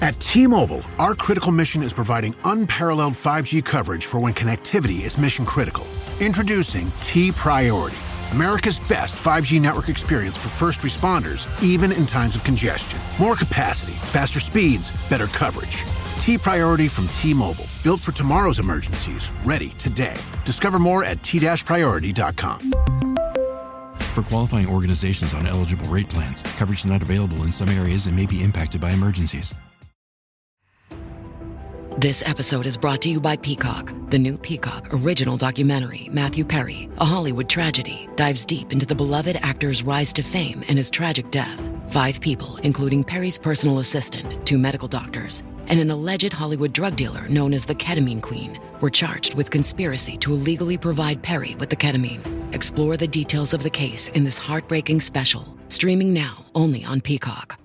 At T-Mobile, our critical mission is providing unparalleled 5G coverage for when connectivity is mission critical. Introducing T-Priority, America's best 5G network experience for first responders, even in times of congestion. More capacity, faster speeds, better coverage. T-Priority from T-Mobile, built for tomorrow's emergencies, ready today. Discover more at t-priority.com. For qualifying organizations on eligible rate plans, coverage not available in some areas and may be impacted by emergencies. This episode is brought to you by Peacock. The new Peacock original documentary, Matthew Perry, A Hollywood Tragedy, dives deep into the beloved actor's rise to fame and his tragic death. 5 people, including Perry's personal assistant, 2 medical doctors, and an alleged Hollywood drug dealer known as the Ketamine Queen, were charged with conspiracy to illegally provide Perry with the ketamine. Explore the details of the case in this heartbreaking special, streaming now only on Peacock.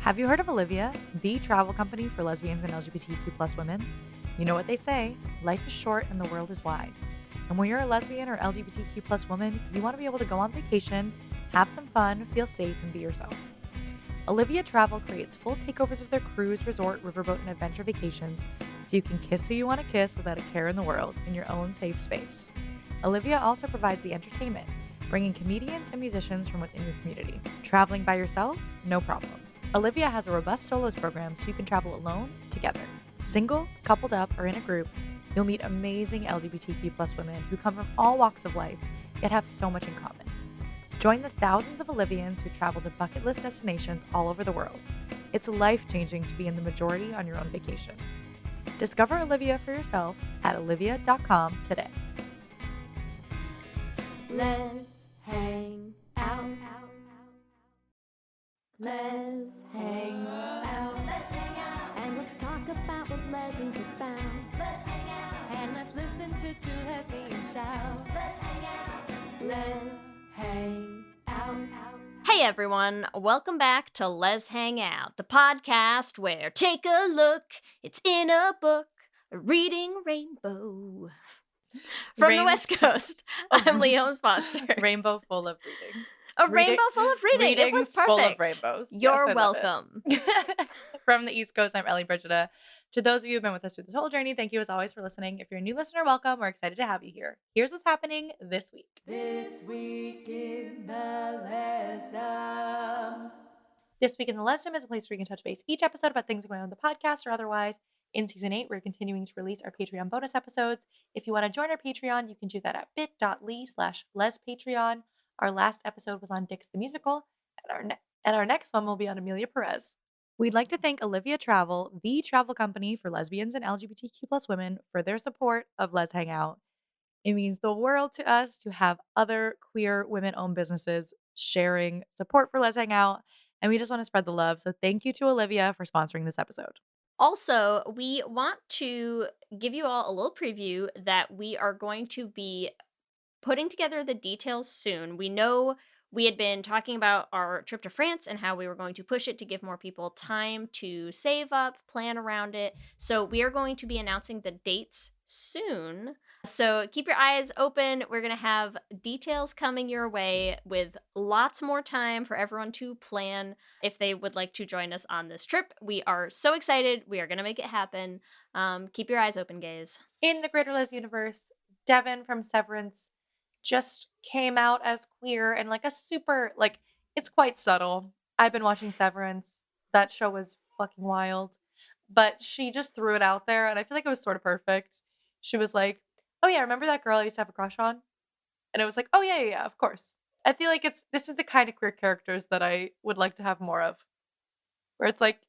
Have you heard of Olivia, the travel company for lesbians and LGBTQ plus women? You know what they say, life is short and the world is wide. And when you're a lesbian or LGBTQ plus woman, you want to be able to go on vacation, have some fun, feel safe, and be yourself. Olivia Travel creates full takeovers of their cruise, resort, riverboat, and adventure vacations so you can kiss who you want to kiss without a care in the world in your own safe space. Olivia also provides the entertainment, bringing comedians and musicians from within your community. Traveling by yourself? No problem. Olivia has a robust solos program so you can travel alone, together. Single, coupled up, or in a group, you'll meet amazing LGBTQ plus women who come from all walks of life, yet have so much in common. Join the thousands of Olivians who travel to bucket list destinations all over the world. It's life-changing to be in the majority on your own vacation. Discover Olivia for yourself at olivia.com today. Let's hang out. Let's hang out. Let's hang out. And let's talk about what Leslie's about. Let's hang out. And let's listen to 2 lesbians shout. Let's hang out. Let's hang out. Hey everyone, welcome back to Lez Hang Out, the podcast where take a look, it's in a book, a reading rainbow. From the West Coast, I'm Leigh Foster. Rainbow full of reading. A rainbow full of reading. It was perfect. Full of rainbows. You're yes, welcome. From the East Coast, I'm Ellie. To those of you who've been with us through this whole journey, thank you as always for listening. If you're a new listener, welcome. We're excited to have you here. Here's what's happening this week. This week in the Lesdom. This week in the Lesdom is a place where you can touch base each episode about things going on in the podcast or otherwise. In season 8, we're continuing to release our Patreon bonus episodes. If you want to join our Patreon, you can do that at bit.ly/LesPatreon. Our last episode was on Dix the Musical, and our next one will be on Amelia Perez. We'd like to thank Olivia Travel, the travel company for lesbians and LGBTQ plus women, for their support of Lez Hang Out. It means the world to us to have other queer women-owned businesses sharing support for Lez Hang Out, and we just want to spread the love. So thank you to Olivia for sponsoring this episode. Also, we want to give you all a little preview that we are going to be putting together the details soon. We know we had been talking about our trip to France and how we were going to push it to give more people time to save up, plan around it. So we are going to be announcing the dates soon. So keep your eyes open. We're going to have details coming your way with lots more time for everyone to plan if they would like to join us on this trip. We are so excited. We are going to make it happen. Keep your eyes open, gays. In the Greater Lez universe, Devin from Severance just came out as queer and like a super, like, it's quite subtle. I've been watching Severance. That show was fucking wild. But she just threw it out there and I feel like it was sort of perfect. She was like, oh yeah, remember that girl I used to have a crush on? And it was like, oh yeah, of course. I feel like this is the kind of queer characters that I would like to have more of. Where it's like,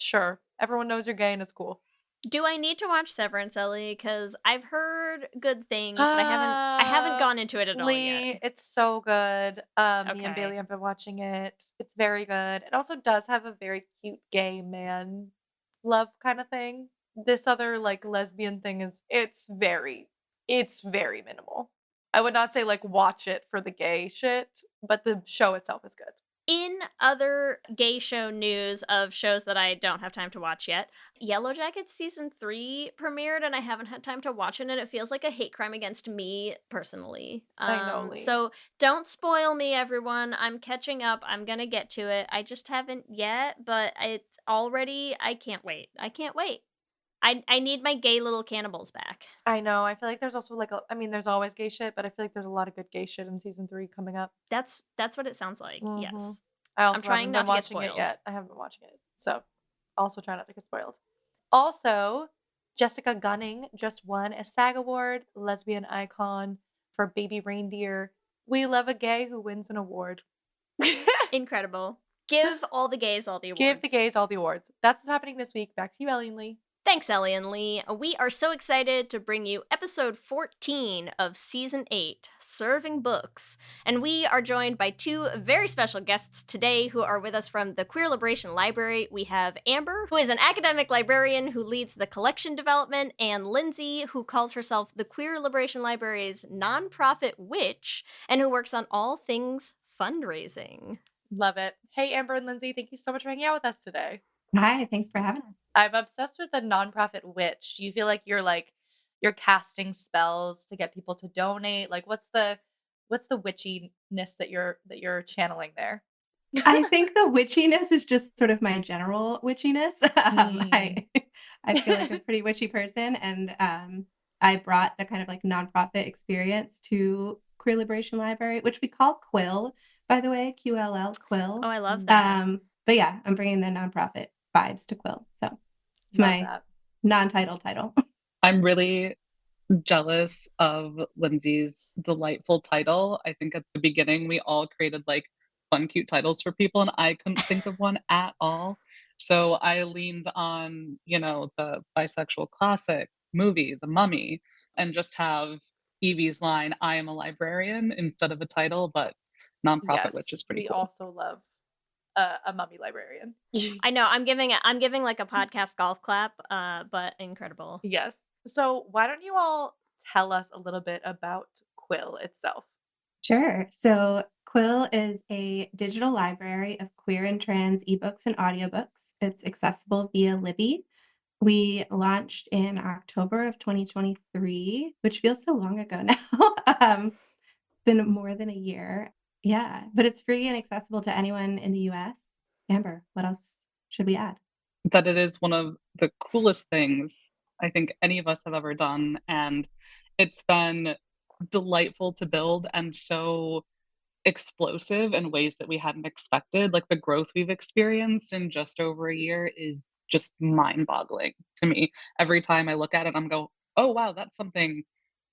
sure, everyone knows you're gay and it's cool. Do I need to watch Severance, Ellie? Because I've heard good things, but I haven't gone into it at all Leigh, yet. it's so good. Me and Okay. Bailey have been watching it. It's very good. It also does have a very cute gay man love kind of thing. This other like lesbian thing it's very minimal. I would not say like watch it for the gay shit, but the show itself is good. In other gay show news of shows that I don't have time to watch yet, Yellow Jackets season 3 premiered and I haven't had time to watch it, and it feels like a hate crime against me personally. I know, Leigh. So don't spoil me, everyone. I'm catching up. I'm gonna get to it. I just haven't yet, but it's already. I can't wait. I can't wait. I need my gay little cannibals back. I know. I feel like there's also there's always gay shit, but I feel like there's a lot of good gay shit in season 3 coming up. That's what it sounds like. Mhm. Yes. I also I'm trying haven't not been to get watching it spoiled. yet. I haven't been watching it, so also try not to get spoiled. Also, Jessica Gunning just won a SAG award, lesbian icon for Baby Reindeer. We love a gay who wins an award. Incredible. Give all the gays all the awards. Give the gays all the awards. That's what's happening this week. Back to you, Ellie and Leigh. Thanks, Ellie and Leigh. We are so excited to bring you episode 14 of season 8, Serving Books. And we are joined by 2 very special guests today who are with us from the Queer Liberation Library. We have Amber, who is an academic librarian who leads the collection development, and Lindsay, who calls herself the Queer Liberation Library's nonprofit witch and who works on all things fundraising. Love it. Hey, Amber and Lindsay, thank you so much for hanging out with us today. Hi, thanks for having us. I'm obsessed with the nonprofit witch. Do you feel like you're casting spells to get people to donate? Like what's the witchiness that you're channeling there? I think the witchiness is just sort of my general witchiness. I feel like a pretty witchy person, and I brought the kind of like nonprofit experience to Queer Liberation Library, which we call Quill, by the way, QLL, Quill. Oh, I love that. But yeah, I'm bringing the nonprofit vibes to Quill. So it's Love my that. non-title title. I'm really jealous of Lindsay's delightful title. I think at the beginning we all created like fun, cute titles for people, and I couldn't think of one at all. So I leaned on, the bisexual classic movie, The Mummy, and just have Evie's line, "I am a librarian," instead of a title, but nonprofit, Yes, which is pretty we cool. also love a mummy librarian. I know. I'm giving like a podcast golf clap, but incredible. Yes. So why don't you all tell us a little bit about Quill itself? Sure. So Quill is a digital library of queer and trans ebooks and audiobooks. It's accessible via Libby. We launched in October of 2023, which feels so long ago now. Been more than a year. Yeah, but it's free and accessible to anyone in the US. Amber, what else should we add? That it is one of the coolest things I think any of us have ever done, and it's been delightful to build and so explosive in ways that we hadn't expected. Like the growth we've experienced in just over a year is just mind-boggling to me. Every time I look at it, I'm go, oh wow, that's something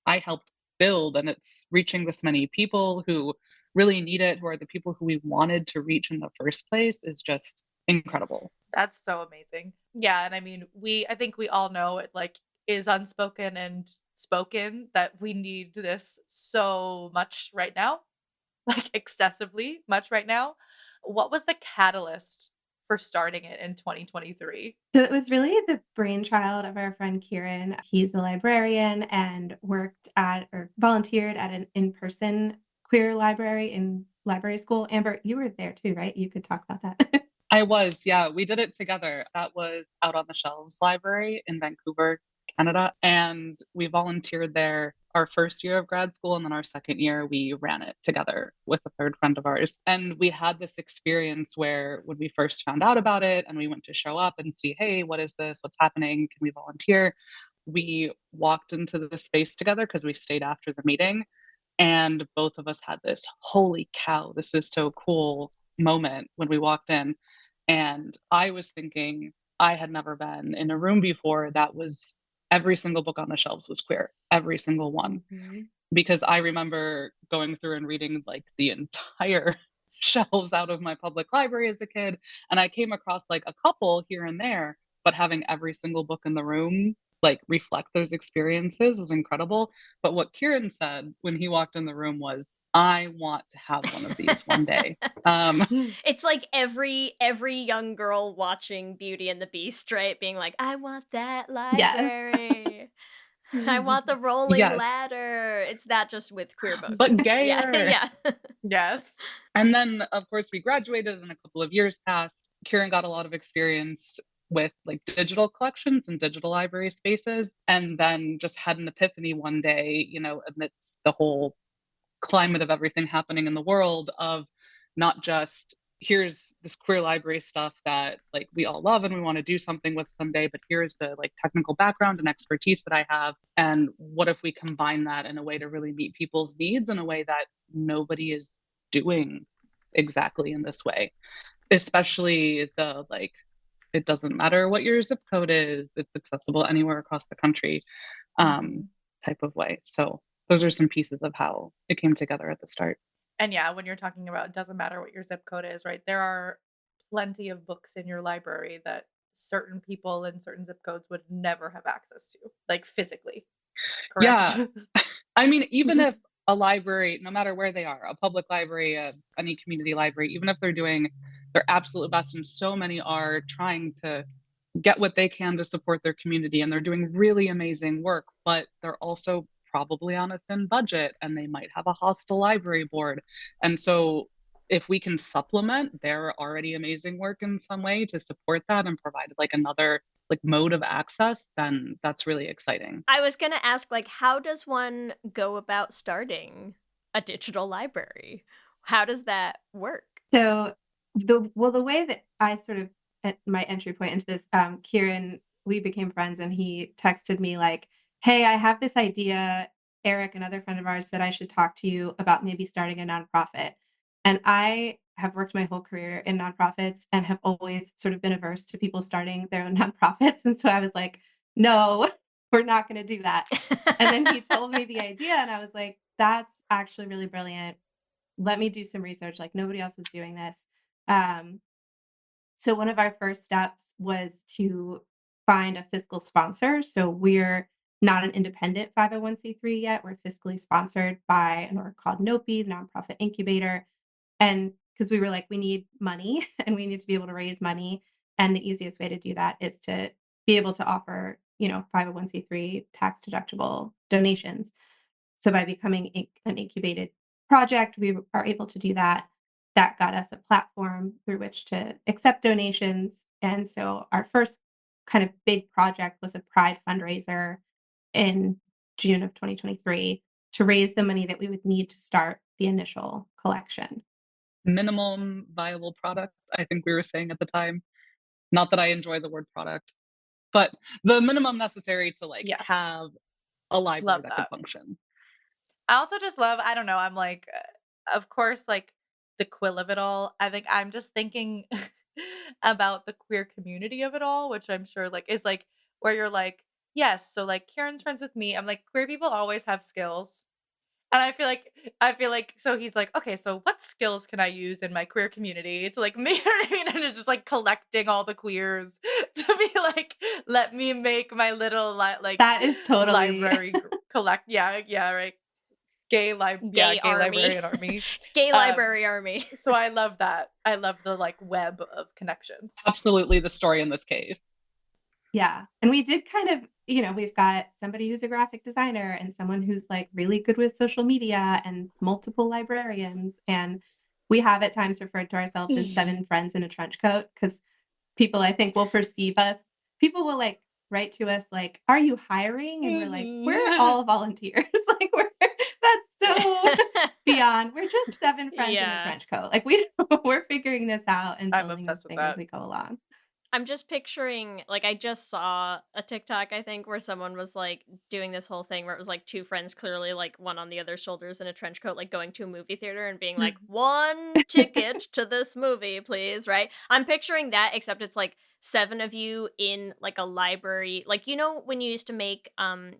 I helped build, and it's reaching this many people who really need it, who are the people who we wanted to reach in the first place, is just incredible. That's so amazing. Yeah, and I mean, I think we all know it like is unspoken and spoken that we need this so much right now, like excessively much right now. What was the catalyst for starting it in 2023? So it was really the brainchild of our friend Kieran. He's a librarian and worked at or volunteered at an in-person queer library in library school. Amber, you were there too, right? You could talk about that. I was, yeah. We did it together. That was Out on the Shelves Library in Vancouver, Canada. And we volunteered there our first year of grad school. And then our second year, we ran it together with a third friend of ours. And we had this experience where when we first found out about it and we went to show up and see, hey, what is this? What's happening? Can we volunteer? We walked into the space together because we stayed after the meeting. And both of us had this, holy cow, this is so cool moment when we walked in. And I was thinking, I had never been in a room before that was every single book on the shelves was queer, every single one. Mm-hmm. Because I remember going through and reading like the entire shelves out of my public library as a kid. And I came across like a couple here and there, but having every single book in the room like reflect those experiences was incredible. But what Kieran said when he walked in the room was, I want to have one of these one day. It's like every young girl watching Beauty and the Beast, right? Being like, I want that library. I want the rolling Yes, ladder. It's that just with queer books. but Yeah, gayer. yeah. Yes. And then, of course, we graduated and a couple of years passed. Kieran got a lot of experience with like digital collections and digital library spaces. And then just had an epiphany one day, amidst the whole climate of everything happening in the world of not just here's this queer library stuff that like we all love and we want to do something with someday, but here's the like technical background and expertise that I have. And what if we combine that in a way to really meet people's needs in a way that nobody is doing exactly in this way, especially the like it doesn't matter what your zip code is, it's accessible anywhere across the country type of way. So those are some pieces of how it came together at the start. And yeah, when you're talking about it doesn't matter what your zip code is, right? There are plenty of books in your library that certain people in certain zip codes would never have access to, like physically. Correct? Yeah. I mean, even if a library, no matter where they are, a public library, any community library, even if they're doing their absolute best, and so many are trying to get what they can to support their community and they're doing really amazing work, but they're also probably on a thin budget and they might have a hostile library board. And so if we can supplement their already amazing work in some way to support that and provide like another like mode of access, then that's really exciting. I was going to ask, like, how does one go about starting a digital library? How does that work? So the way that I sort of at my entry point into this, Kieran, we became friends and he texted me like, hey, I have this idea. Eric, another friend of ours, said I should talk to you about maybe starting a nonprofit. And I have worked my whole career in nonprofits and have always sort of been averse to people starting their own nonprofits. And so I was like, no, we're not going to do that. And then he told me the idea and I was like, that's actually really brilliant. Let me do some research. Like nobody else was doing this. So one of our first steps was to find a fiscal sponsor. So we're not an independent 501c3 yet. We're fiscally sponsored by an org called NOPI, the Nonprofit Incubator. And because we were like, we need money and we need to be able to raise money. And the easiest way to do that is to be able to offer, 501c3 tax deductible donations. So by becoming an incubated project, we are able to do that. That got us a platform through which to accept donations. And so our first kind of big project was a Pride fundraiser in June of 2023 to raise the money that we would need to start the initial collection. Minimum viable product, I think we were saying at the time. Not that I enjoy the word product, but the minimum necessary to like Yes. have a library Love that could that. function. I also just love, I don't know, I'm like, of course, like the quill of it all. I think I'm just thinking about the queer community of it all, which I'm sure like is like where you're like, yes, so like Kieran's friends with me. I'm like, queer people always have skills. And I feel like so he's like, okay, so what skills can I use in my queer community? It's like me, you know what I mean? And it's just like collecting all the queers to be like, let me make my little like That is totally library collect. Yeah, right. Gay Gay army. librarian army. Gay library army. So I love that. I love the like web of connections. Absolutely the story in this case. Yeah. And we did kind of, we've got somebody who's a graphic designer and someone who's like really good with social media and multiple librarians. And we have at times referred to ourselves as 7 friends in a trench coat because people, I think, will perceive us. People will like write to us like, are you hiring? And we're like, we're all volunteers. Like that's so beyond. We're just 7 friends in a trench coat. Like we're figuring this out and I'm building obsessed this with thing as that. we go along. I'm just picturing, like, I just saw a TikTok, I think, where someone was, like, doing this whole thing where it was, like, 2 friends, clearly, like, one on the other's shoulders in a trench coat, like, going to a movie theater and being like, 1 ticket to this movie, please, right? I'm picturing that, except it's, like, 7 of you in, like, a library. Like, when you used to make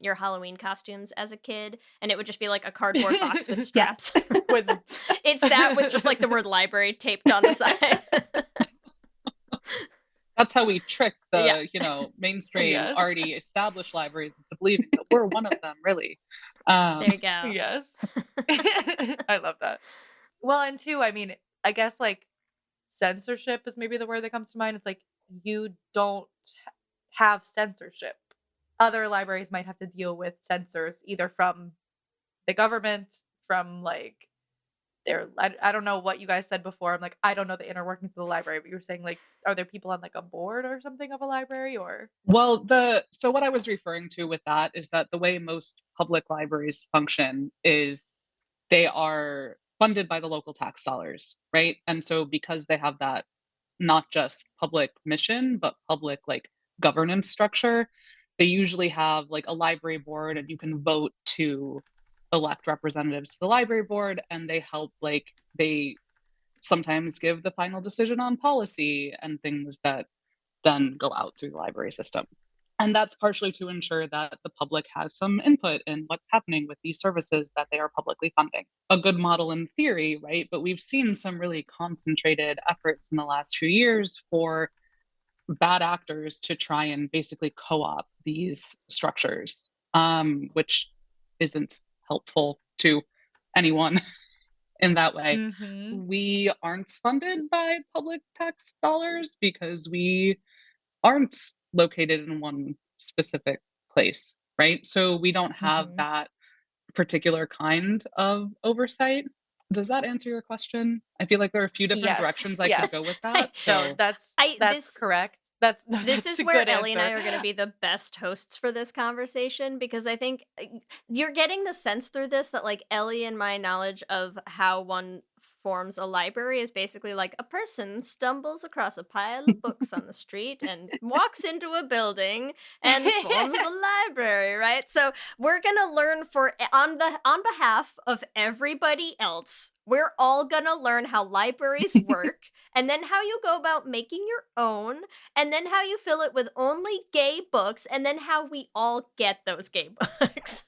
your Halloween costumes as a kid, and it would just be, like, a cardboard box with straps? It's that with just, like, the word library taped on the side. That's how we trick the, mainstream already established libraries into believing that we're one of them, really. There you go. Yes. I love that. Well, and 2, I mean, I guess like censorship is maybe the word that comes to mind. It's like you don't have censorship other libraries might have to deal with censors, either from the government, from like I don't know what you guys said before. I'm like, I don't know the inner workings of the library, but you were saying like, are there people on like a board or something of a library or? Well, so what I was referring to with that is that the way most public libraries function is they are funded by the local tax dollars, right? And so because they have that not just public mission, but public like governance structure, they usually have like a library board, and you can vote to elect representatives to the library board, and they help, like, they sometimes give the final decision on policy and things that then go out through the library system. And that's partially to ensure that the public has some input in what's happening with these services that they are publicly funding. A good model in theory, right? But we've seen some really concentrated efforts in the last few years for bad actors to try and basically co-opt these structures, which isn't helpful to anyone in that way. Mm-hmm. We aren't funded by public tax dollars because we aren't located in one specific place, right? So we don't have that particular kind of oversight. Does that answer your question? I feel like there are a few different directions I could go with that. So that's correct. This is a where good Ellie and I answer. are going to be the best hosts for this conversation, because I think you're getting the sense through this that like Ellie and my knowledge of how one forms a library is basically like a person stumbles across a pile of books on the street and walks into a building and forms a library, right? So we're going to learn on behalf of everybody else, we're all going to learn how libraries work, and then how you go about making your own, and then how you fill it with only gay books, and then how we all get those gay books.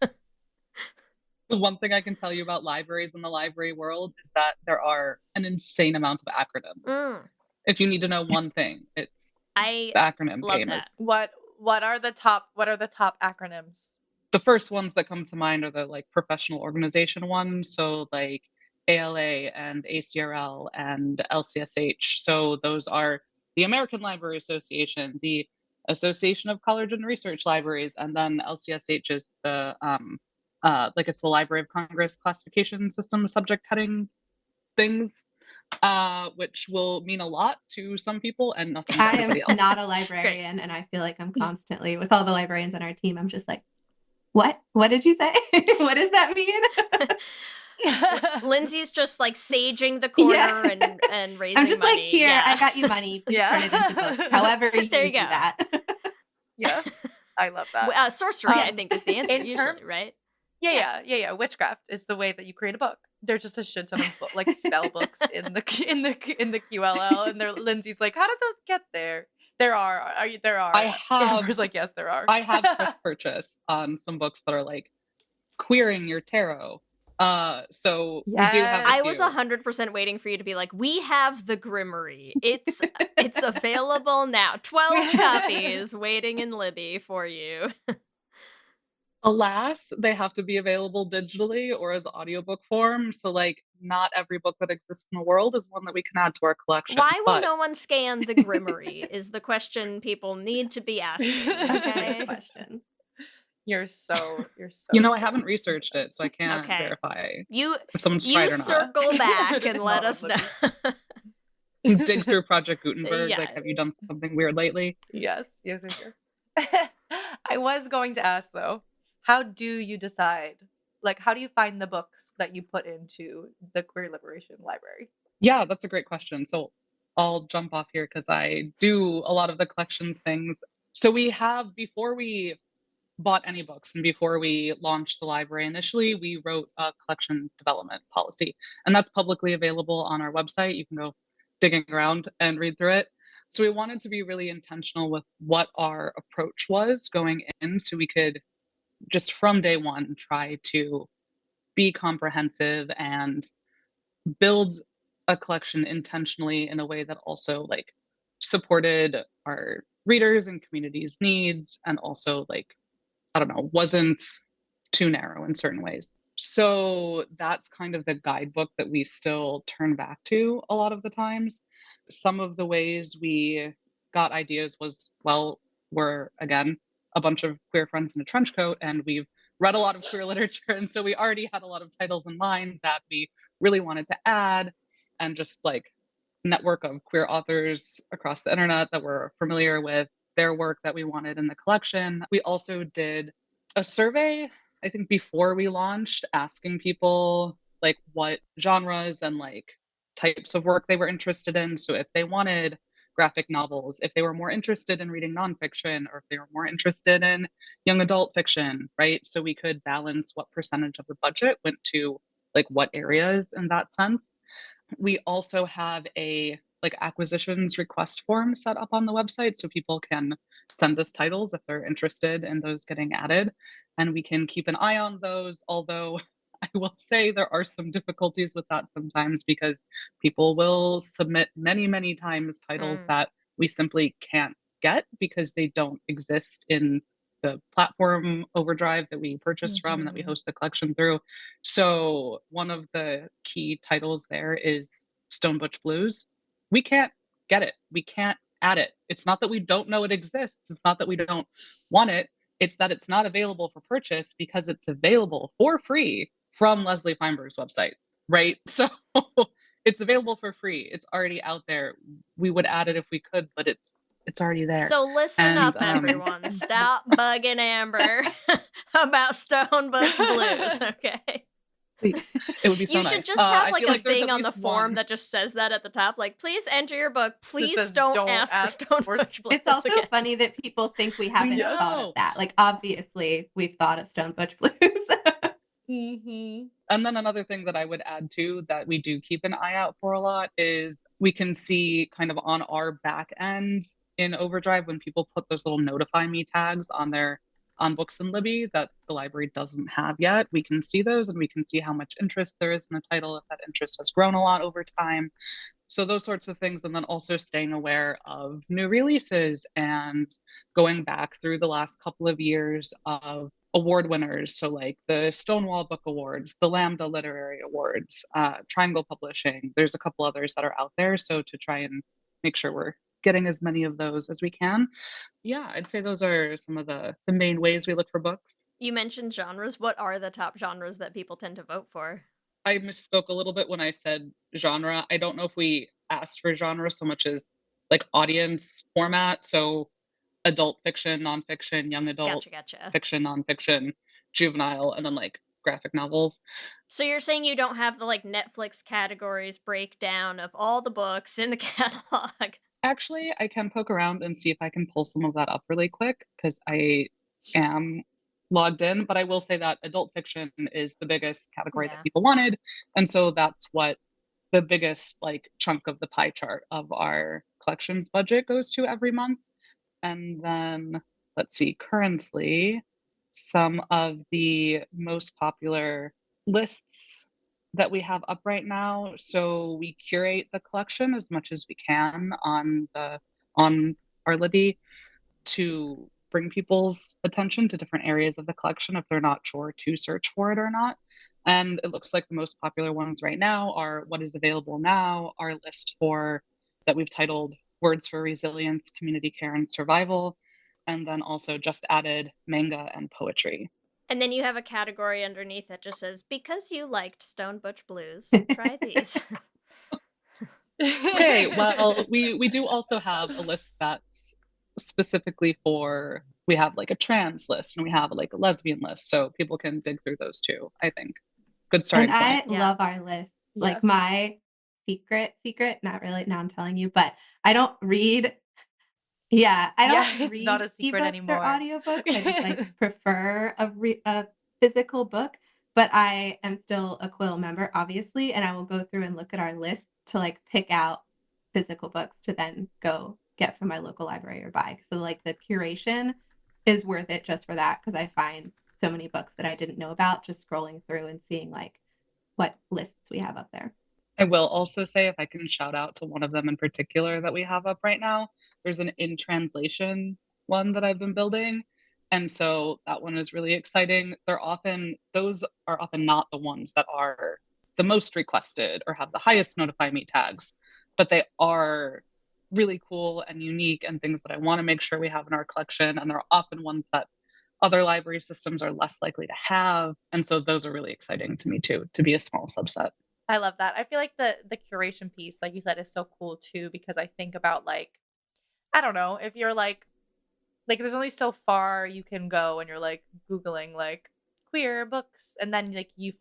The one thing I can tell you about libraries in the library world is that there are an insane amount of acronyms. If you need to know one thing, it's the acronym love game. that. What are the top acronyms? The first ones that come to mind are the like professional organization ones. So like ALA and ACRL and LCSH. So those are the American Library Association, the Association of College and Research Libraries, and then LCSH is the like it's the Library of Congress classification system subject heading things, which will mean a lot to some people and nothing to I am everybody else. not a librarian, and I feel like I'm constantly, with all the librarians on our team, I'm just like, what? What did you say? What does that mean? Lindsay's just like saging the corner and raising money. I'm just like, here, yeah. I got you money. Please turn it into books. However you There you do go. that. Yeah, I love that. Sorcery, I think, is the answer usually, right? Yeah. Witchcraft is the way that you create a book. There's just a shit ton of like spell books in the QLL, and Lindsay's like, how did those get there? There are. I have. Amber's like, yes, there are. I have press purchase on some books that are like queering your tarot. So we do have. I was 100% waiting for you to be like, we have the Grimoire. It's available now. 12 copies waiting in Libby for you. Alas, they have to be available digitally or as audiobook form. So like not every book that exists in the world is one that we can add to our collection. Why will no one scan the Grimoire is the question people need to be asking. Okay. Good question. You're so. You know, I haven't researched it, so I can't verify if someone's tried or not. Circle back and let us know. Dig through Project Gutenberg. Yeah. Like, have you done something weird lately? Yes. I was going to ask though, how do you decide? Like, how do you find the books that you put into the Queer Liberation Library? Yeah, that's a great question. So I'll jump off here because I do a lot of the collections things. So we have, before we bought any books and before we launched the library initially, we wrote a collection development policy, and that's publicly available on our website. You can go digging around and read through it. So we wanted to be really intentional with what our approach was going in, so we could just from day one try to be comprehensive and build a collection intentionally in a way that also like supported our readers and community's needs, and also like, I don't know, wasn't too narrow in certain ways. So that's kind of the guidebook that we still turn back to a lot of the times. Some of the ways we got ideas was, well, we're again a bunch of queer friends in a trench coat, and we've read a lot of queer literature. And so we already had a lot of titles in mind that we really wanted to add, and just like network of queer authors across the internet that were familiar with their work that we wanted in the collection. We also did a survey, I think before we launched, asking people like what genres and like types of work they were interested in. So if they wanted graphic novels, if they were more interested in reading nonfiction, or if they were more interested in young adult fiction, right? So we could balance what percentage of the budget went to like what areas in that sense. We also have a like acquisitions request form set up on the website, so people can send us titles if they're interested in those getting added, and we can keep an eye on those. Although I will say there are some difficulties with that sometimes, because people will submit many times titles that we simply can't get because they don't exist in the platform Overdrive that we purchase from and that we host the collection through. So one of the key titles there is Stone Butch Blues. We can't get it. We can't add it. It's not that we don't know it exists. It's not that we don't want it. It's that it's not available for purchase because it's available for free from Leslie Feinberg's website, right? So it's available for free. It's already out there. We would add it if we could, but it's already there. So listen up, everyone. Stop bugging Amber about Stone Butch Blues, okay? Please. It would be so You nice. should just have like a like thing on the form that just says that at the top, like, please enter your book. Please don't ask for Stone Butch Blues. It's also again. funny that people think we haven't thought of that. Like, obviously, we've thought of Stone Butch Blues. And then another thing that I would add too that we do keep an eye out for a lot is we can see kind of on our back end in Overdrive when people put those little notify me tags on books in Libby that the library doesn't have yet. We can see those, and we can see how much interest there is in the title, if that interest has grown a lot over time. So those sorts of things. And then also staying aware of new releases and going back through the last couple of years of award winners. So like the Stonewall Book Awards, the Lambda Literary Awards, Triangle Publishing. There's a couple others that are out there. So to try and make sure we're getting as many of those as we can. Yeah, I'd say those are some of the main ways we look for books. You mentioned genres. What are the top genres that people tend to vote for? I misspoke a little bit when I said genre. I don't know if we asked for genre so much as like audience format. So adult fiction, nonfiction, young adult Gotcha. fiction, nonfiction, juvenile, and then like graphic novels. So you're saying you don't have the like Netflix categories breakdown of all the books in the catalog? Actually, I can poke around and see if I can pull some of that up really quick, because I am logged in. But I will say that adult fiction is the biggest category that people wanted. And so that's what the biggest like chunk of the pie chart of our collections budget goes to every month. And then let's see, currently some of the most popular lists that we have up right now. So we curate the collection as much as we can on our Libby to bring people's attention to different areas of the collection if they're not sure to search for it or not. And it looks like the most popular ones right now are what is available now, our list for that we've titled Words for Resilience, Community Care, and Survival, and then also just added manga and poetry. And then you have a category underneath that just says, because you liked Stone Butch Blues, try these. Okay, well, we do also have a list that's specifically for, we have like a trans list and we have like a lesbian list, so people can dig through those too, I think. Good starting point. And I love our lists. Yes. Like my secret, not really, now I'm telling you, but I don't read. Yeah, I don't read not a secret ebooks anymore. Or audiobooks. I just like prefer a physical book, but I am still a Quill member, obviously, and I will go through and look at our list to like pick out physical books to then go get from my local library or buy. So like the curation is worth it just for that, because I find so many books that I didn't know about just scrolling through and seeing like what lists we have up there. I will also say, if I can shout out to one of them in particular that we have up right now, there's an in translation one that I've been building. And so that one is really exciting. Those are often not the ones that are the most requested or have the highest notify me tags, but they are really cool and unique and things that I want to make sure we have in our collection. And they're often ones that other library systems are less likely to have. And so those are really exciting to me too, to be a small subset. I love that. I feel like the curation piece, like you said, is so cool too, because I think about like, I don't know, if you're like there's only so far you can go and you're like Googling like queer books, and then like you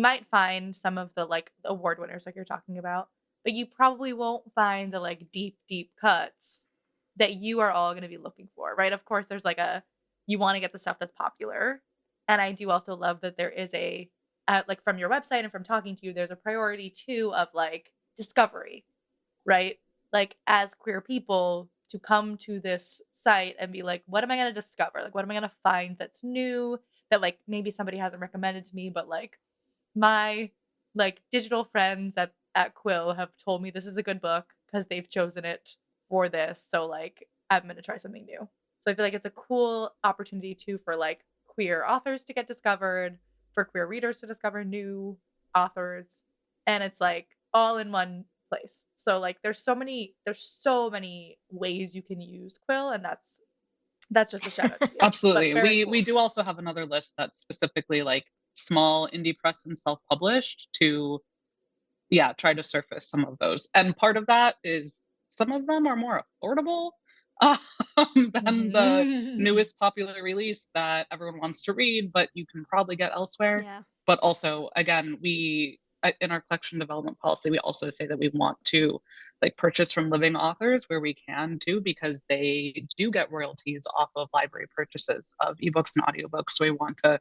might find some of the like award winners like you're talking about, but you probably won't find the like deep cuts that you are all going to be looking for, right? Of course, there's like you want to get the stuff that's popular. And I do also love that there is like from your website and from talking to you, there's a priority too of like discovery, right? Like as queer people to come to this site and be like, what am I going to discover? Like, what am I going to find that's new that like maybe somebody hasn't recommended to me, but like my like digital friends at Quill have told me this is a good book because they've chosen it for this. So like I'm going to try something new. So I feel like it's a cool opportunity too for like queer authors to get discovered, for queer readers to discover new authors, and it's like all in one place. So like there's so many ways you can use Quill, and that's just a shout out to you. Absolutely. Very We cool. do also have another list that's specifically like small indie press and self-published to try to surface some of those. And part of that is some of them are more affordable than the newest popular release that everyone wants to read, but you can probably get elsewhere. Yeah. But also, again, we in our collection development policy, we also say that we want to like purchase from living authors where we can too, because they do get royalties off of library purchases of ebooks and audiobooks. So we want to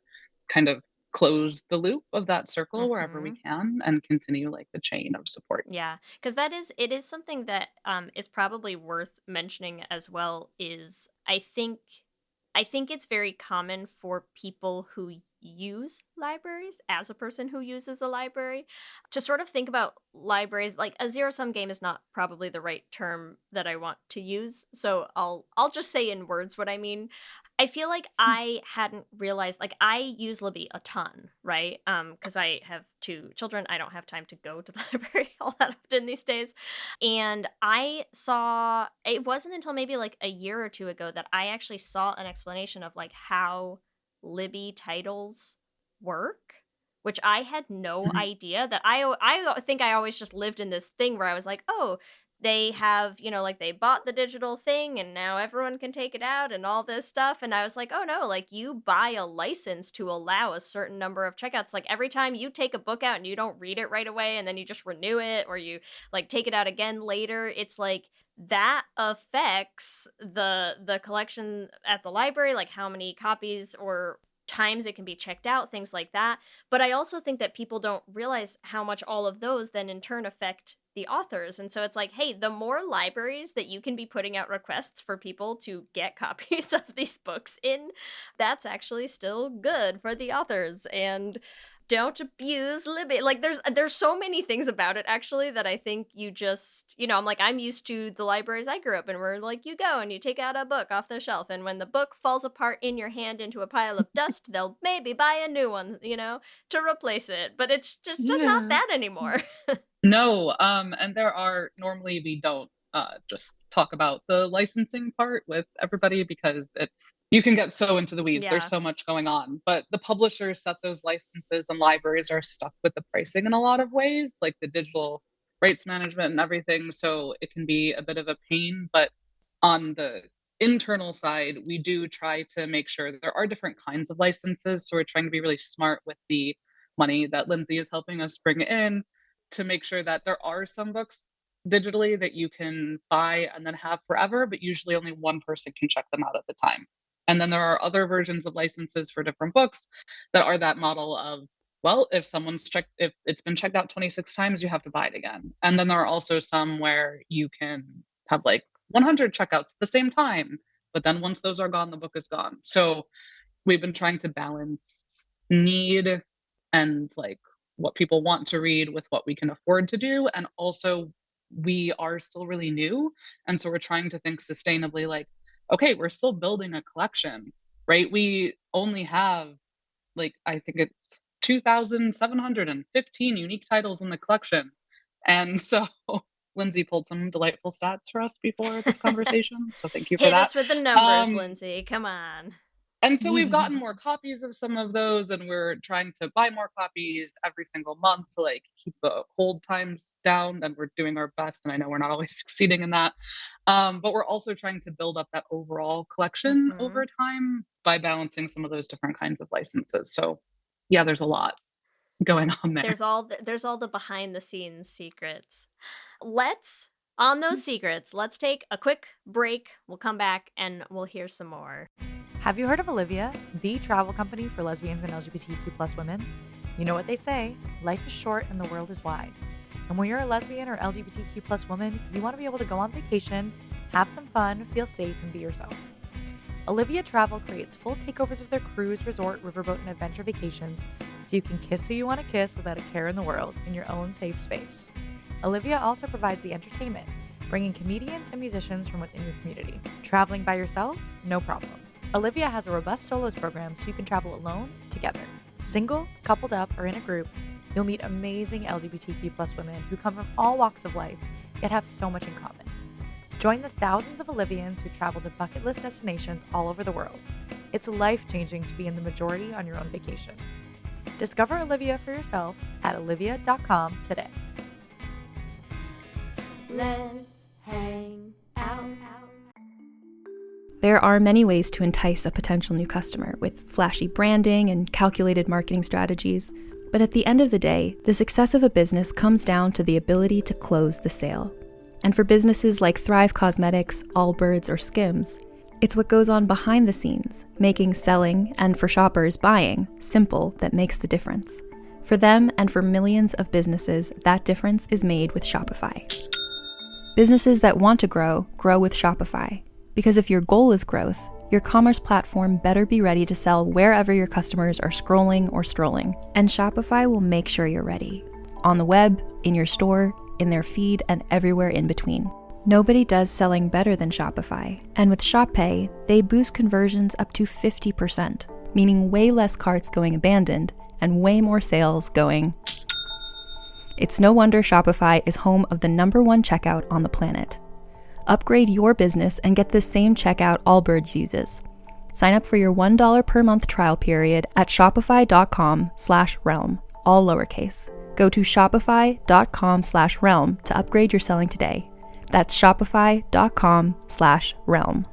kind of close the loop of that circle wherever we can and continue like the chain of support. Yeah, because it is something that is probably worth mentioning as well. Is I think it's very common for people who use libraries, as a person who uses a library, to sort of think about libraries like a zero sum game is not probably the right term that I want to use. So I'll just say in words what I mean. I feel like I hadn't realized, like I use Libby a ton, right? Because I have 2 children. I don't have time to go to the library all that often these days. And I saw, it wasn't until maybe like a year or 2 ago that I actually saw an explanation of like how Libby titles work, which I had no idea. That I think I always just lived in this thing where I was like, oh, they have, like they bought the digital thing and now everyone can take it out and all this stuff. And I was like, oh no, like you buy a license to allow a certain number of checkouts. Like every time you take a book out and you don't read it right away and then you just renew it, or you like take it out again later, it's like that affects the collection at the library, like how many copies or times it can be checked out, things like that. But I also think that people don't realize how much all of those then in turn affect the authors. And so it's like, hey, the more libraries that you can be putting out requests for people to get copies of these books in, that's actually still good for the authors. And don't abuse Libby. Like there's so many things about it actually that I think you just, I'm like, I'm used to the libraries I grew up in where like you go and you take out a book off the shelf, and when the book falls apart in your hand into a pile of dust, they'll maybe buy a new one, to replace it. But it's just not that anymore. No, and there are, normally we don't just talk about the licensing part with everybody because you can get so into the weeds. Yeah. There's so much going on, but the publishers set those licenses and libraries are stuck with the pricing in a lot of ways, like the digital rights management and everything. So it can be a bit of a pain, but on the internal side, we do try to make sure there are different kinds of licenses. So we're trying to be really smart with the money that Lindsay is helping us bring in to make sure that there are some books digitally that you can buy and then have forever, but usually only one person can check them out at the time. And then there are other versions of licenses for different books that are that model of, well, if it's been checked out 26 times, you have to buy it again. And then there are also some where you can have like 100 checkouts at the same time, but then once those are gone, the book is gone. So we've been trying to balance need and like what people want to read with what we can afford to do. And also we are still really new. And so we're trying to think sustainably, like, okay, we're still building a collection, right? We only have like, I think it's 2,715 unique titles in the collection. And so Lindsay pulled some delightful stats for us before this conversation, so thank you for Hit that. us with the numbers, Lindsay. Come on. And so we've gotten more copies of some of those, and we're trying to buy more copies every single month to like keep the hold times down. And we're doing our best. And I know we're not always succeeding in that. But we're also trying to build up that overall collection over time by balancing some of those different kinds of licenses. So yeah, there's a lot going on there. There's all the behind the scenes secrets. On those secrets, let's take a quick break. We'll come back and we'll hear some more. Have you heard of Olivia, the travel company for lesbians and LGBTQ plus women? You know what they say, life is short and the world is wide. And when you're a lesbian or LGBTQ plus woman, you want to be able to go on vacation, have some fun, feel safe, and be yourself. Olivia Travel creates full takeovers of their cruise, resort, riverboat, and adventure vacations so you can kiss who you want to kiss without a care in the world in your own safe space. Olivia also provides the entertainment, bringing comedians and musicians from within your community. Traveling by yourself? No problem. Olivia has a robust solos program so you can travel alone, together. Single, coupled up, or in a group, you'll meet amazing LGBTQ plus women who come from all walks of life, yet have so much in common. Join the thousands of Olivians who travel to bucket list destinations all over the world. It's life-changing to be in the majority on your own vacation. Discover Olivia for yourself at olivia.com today. Lez Hang Out. There are many ways to entice a potential new customer with flashy branding and calculated marketing strategies. But at the end of the day, the success of a business comes down to the ability to close the sale. And for businesses like Thrive Cosmetics, Allbirds, or Skims, it's what goes on behind the scenes, making selling, and for shoppers, buying, simple that makes the difference. For them and for millions of businesses, that difference is made with Shopify. Businesses that want to grow, grow with Shopify. Because if your goal is growth, your commerce platform better be ready to sell wherever your customers are scrolling or strolling. And Shopify will make sure you're ready. On the web, in your store, in their feed, and everywhere in between. Nobody does selling better than Shopify. And with Shop Pay, they boost conversions up to 50%, meaning way less carts going abandoned and way more sales going. It's no wonder Shopify is home of the #1 checkout on the planet. Upgrade your business and get the same checkout Allbirds uses. Sign up for your $1 per month trial period at shopify.com/realm, all lowercase. Go to shopify.com/realm to upgrade your selling today. That's shopify.com/realm.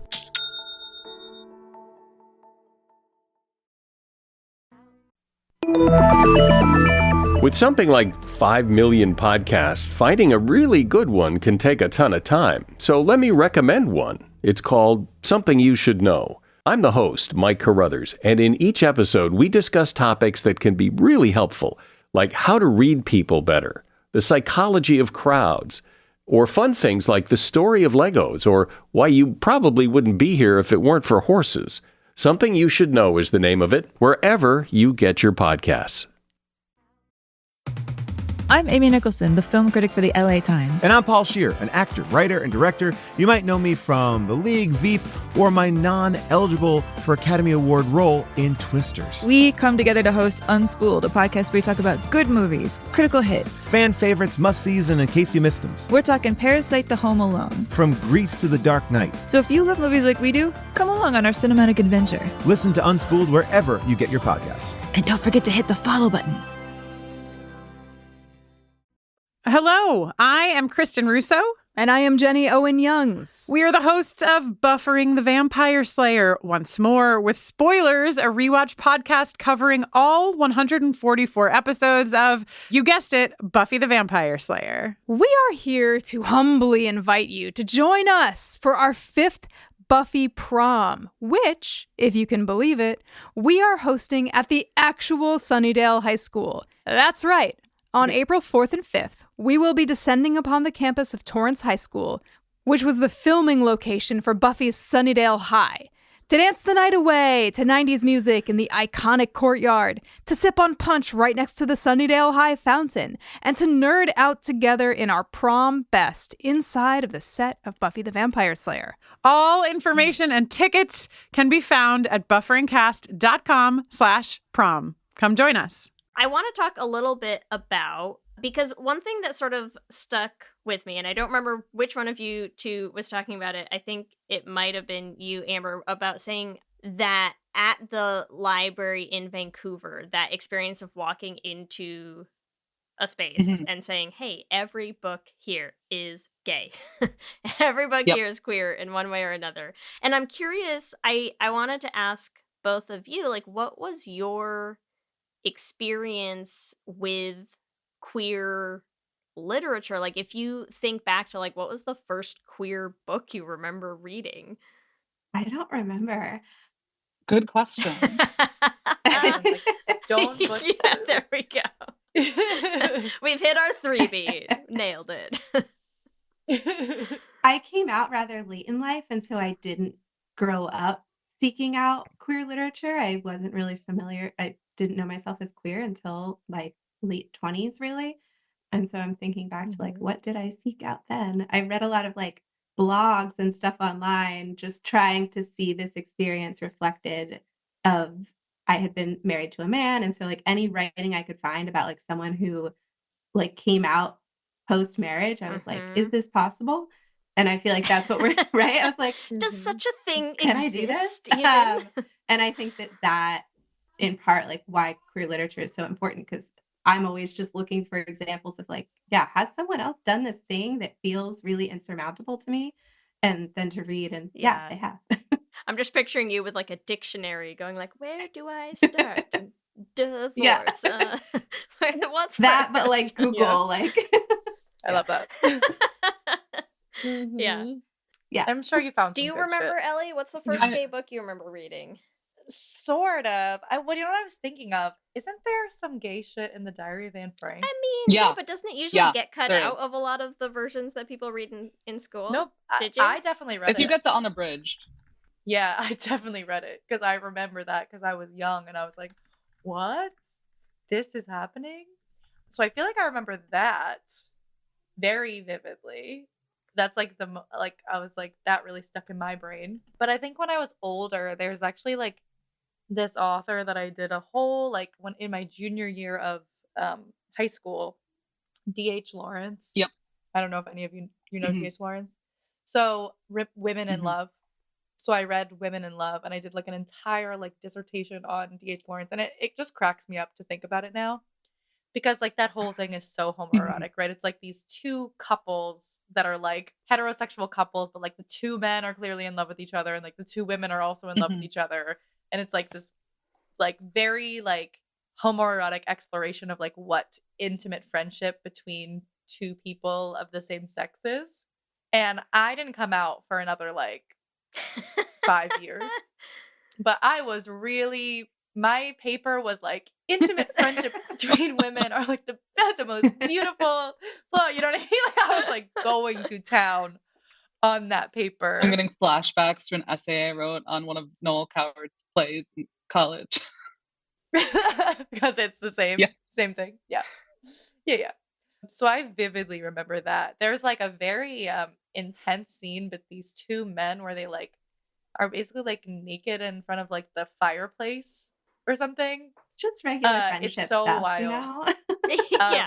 With something like 5 million podcasts, finding a really good one can take a ton of time. So let me recommend one. It's called Something You Should Know. I'm the host, Mike Carruthers, and in each episode, we discuss topics that can be really helpful, like how to read people better, the psychology of crowds, or fun things like the story of Legos, or why you probably wouldn't be here if it weren't for horses. Something You Should Know is the name of it, wherever you get your podcasts. I'm Amy Nicholson, the film critic for the LA Times. And I'm Paul Scheer, an actor, writer, and director. You might know me from The League, Veep, or my non-eligible for Academy Award role in Twisters. We come together to host Unspooled, a podcast where we talk about good movies, critical hits, fan favorites, must-sees, and in case you missed them. We're talking Parasite to Home Alone. From Grease to The Dark Knight. So if you love movies like we do, come along on our cinematic adventure. Listen to Unspooled wherever you get your podcasts. And don't forget to hit the follow button. Hello, I am Kristen Russo. And I am Jenny Owen Youngs. We are the hosts of Buffering the Vampire Slayer once more with spoilers, a rewatch podcast covering all 144 episodes of, you guessed it, Buffy the Vampire Slayer. We are here to humbly invite you to join us for our 5th Buffy prom, which, if you can believe it, we are hosting at the actual Sunnydale High School. That's right. On April 4th and 5th, we will be descending upon the campus of Torrance High School, which was the filming location for Buffy's Sunnydale High, to dance the night away to 90s music in the iconic courtyard, to sip on punch right next to the Sunnydale High fountain, and to nerd out together in our prom best inside of the set of Buffy the Vampire Slayer. All information and tickets can be found at bufferingcast.com/prom. Come join us. I want to talk a little bit about Because one thing that sort of stuck with me, and I don't remember which one of you two was talking about it. I think it might have been you, Amber, about saying that at the library in Vancouver, that experience of walking into a space and saying, hey, every book here is gay. Every book here is queer in one way or another. And I'm curious, I wanted to ask both of you, like, what was your experience with queer literature? Like, if you think back to, like, what was the first queer book you remember reading? I don't remember. Good question. Like stone butchers. Yeah, there we go. We've hit our 3B. Nailed it. I came out rather late in life, and so I didn't grow up seeking out queer literature. I wasn't really familiar. I didn't know myself as queer until like late 20s, really. And so I'm thinking back to like, what did I seek out then? I read a lot of like blogs and stuff online, just trying to see this experience reflected of I had been married to a man. And so like any writing I could find about like someone who like came out post marriage, I was like, is this possible? And I feel like that's what we're right. I was like, does such a thing can exist? I do this? And I think that in part, like why queer literature is so important, because I'm always just looking for examples of like, yeah, has someone else done this thing that feels really insurmountable to me? And then to read, and yeah they have. I'm just picturing you with like a dictionary going like, where do I start? Divorce. Yeah. What's that, first? but like Google, like I love that. Yeah. Yeah. I'm sure you found Do some you good remember, shit. Ellie? What's the first gay book you remember reading? Sort of. You know what I was thinking of? Isn't there some gay shit in the Diary of Anne Frank? I mean, yeah, but doesn't it usually get cut there out is. of a lot of the versions that people read in school? Nope. Did you? I definitely read it. If you get the unabridged. Yeah, I definitely read it because I remember that because I was young and I was like, what? This is happening? So I feel like I remember that very vividly. That's like I was like, that really stuck in my brain. But I think when I was older, there's actually like this author that I did a whole, like when in my junior year of high school, D.H. Lawrence. Yep. I don't know if any of you know D.H. Lawrence. So Women in Love. So I read Women in Love and I did like an entire like dissertation on D.H. Lawrence. And it just cracks me up to think about it now. Because like that whole thing is so homoerotic, right? It's like these two couples that are like heterosexual couples, but like the two men are clearly in love with each other and like the two women are also in love with each other. And it's like this like very like homoerotic exploration of like what intimate friendship between two people of the same sex is. And I didn't come out for another like 5 years. But I was really, my paper was like intimate friendship between women are like the most beautiful. Well, you know what I mean? Like I was like going to town on that paper. I'm getting flashbacks to an essay I wrote on one of Noel Coward's plays in college. Because it's the same thing. Yeah. So I vividly remember that. There's like a very intense scene with these two men where they like are basically like naked in front of like the fireplace or something. Just regular friendship It's so stuff, wild. you know?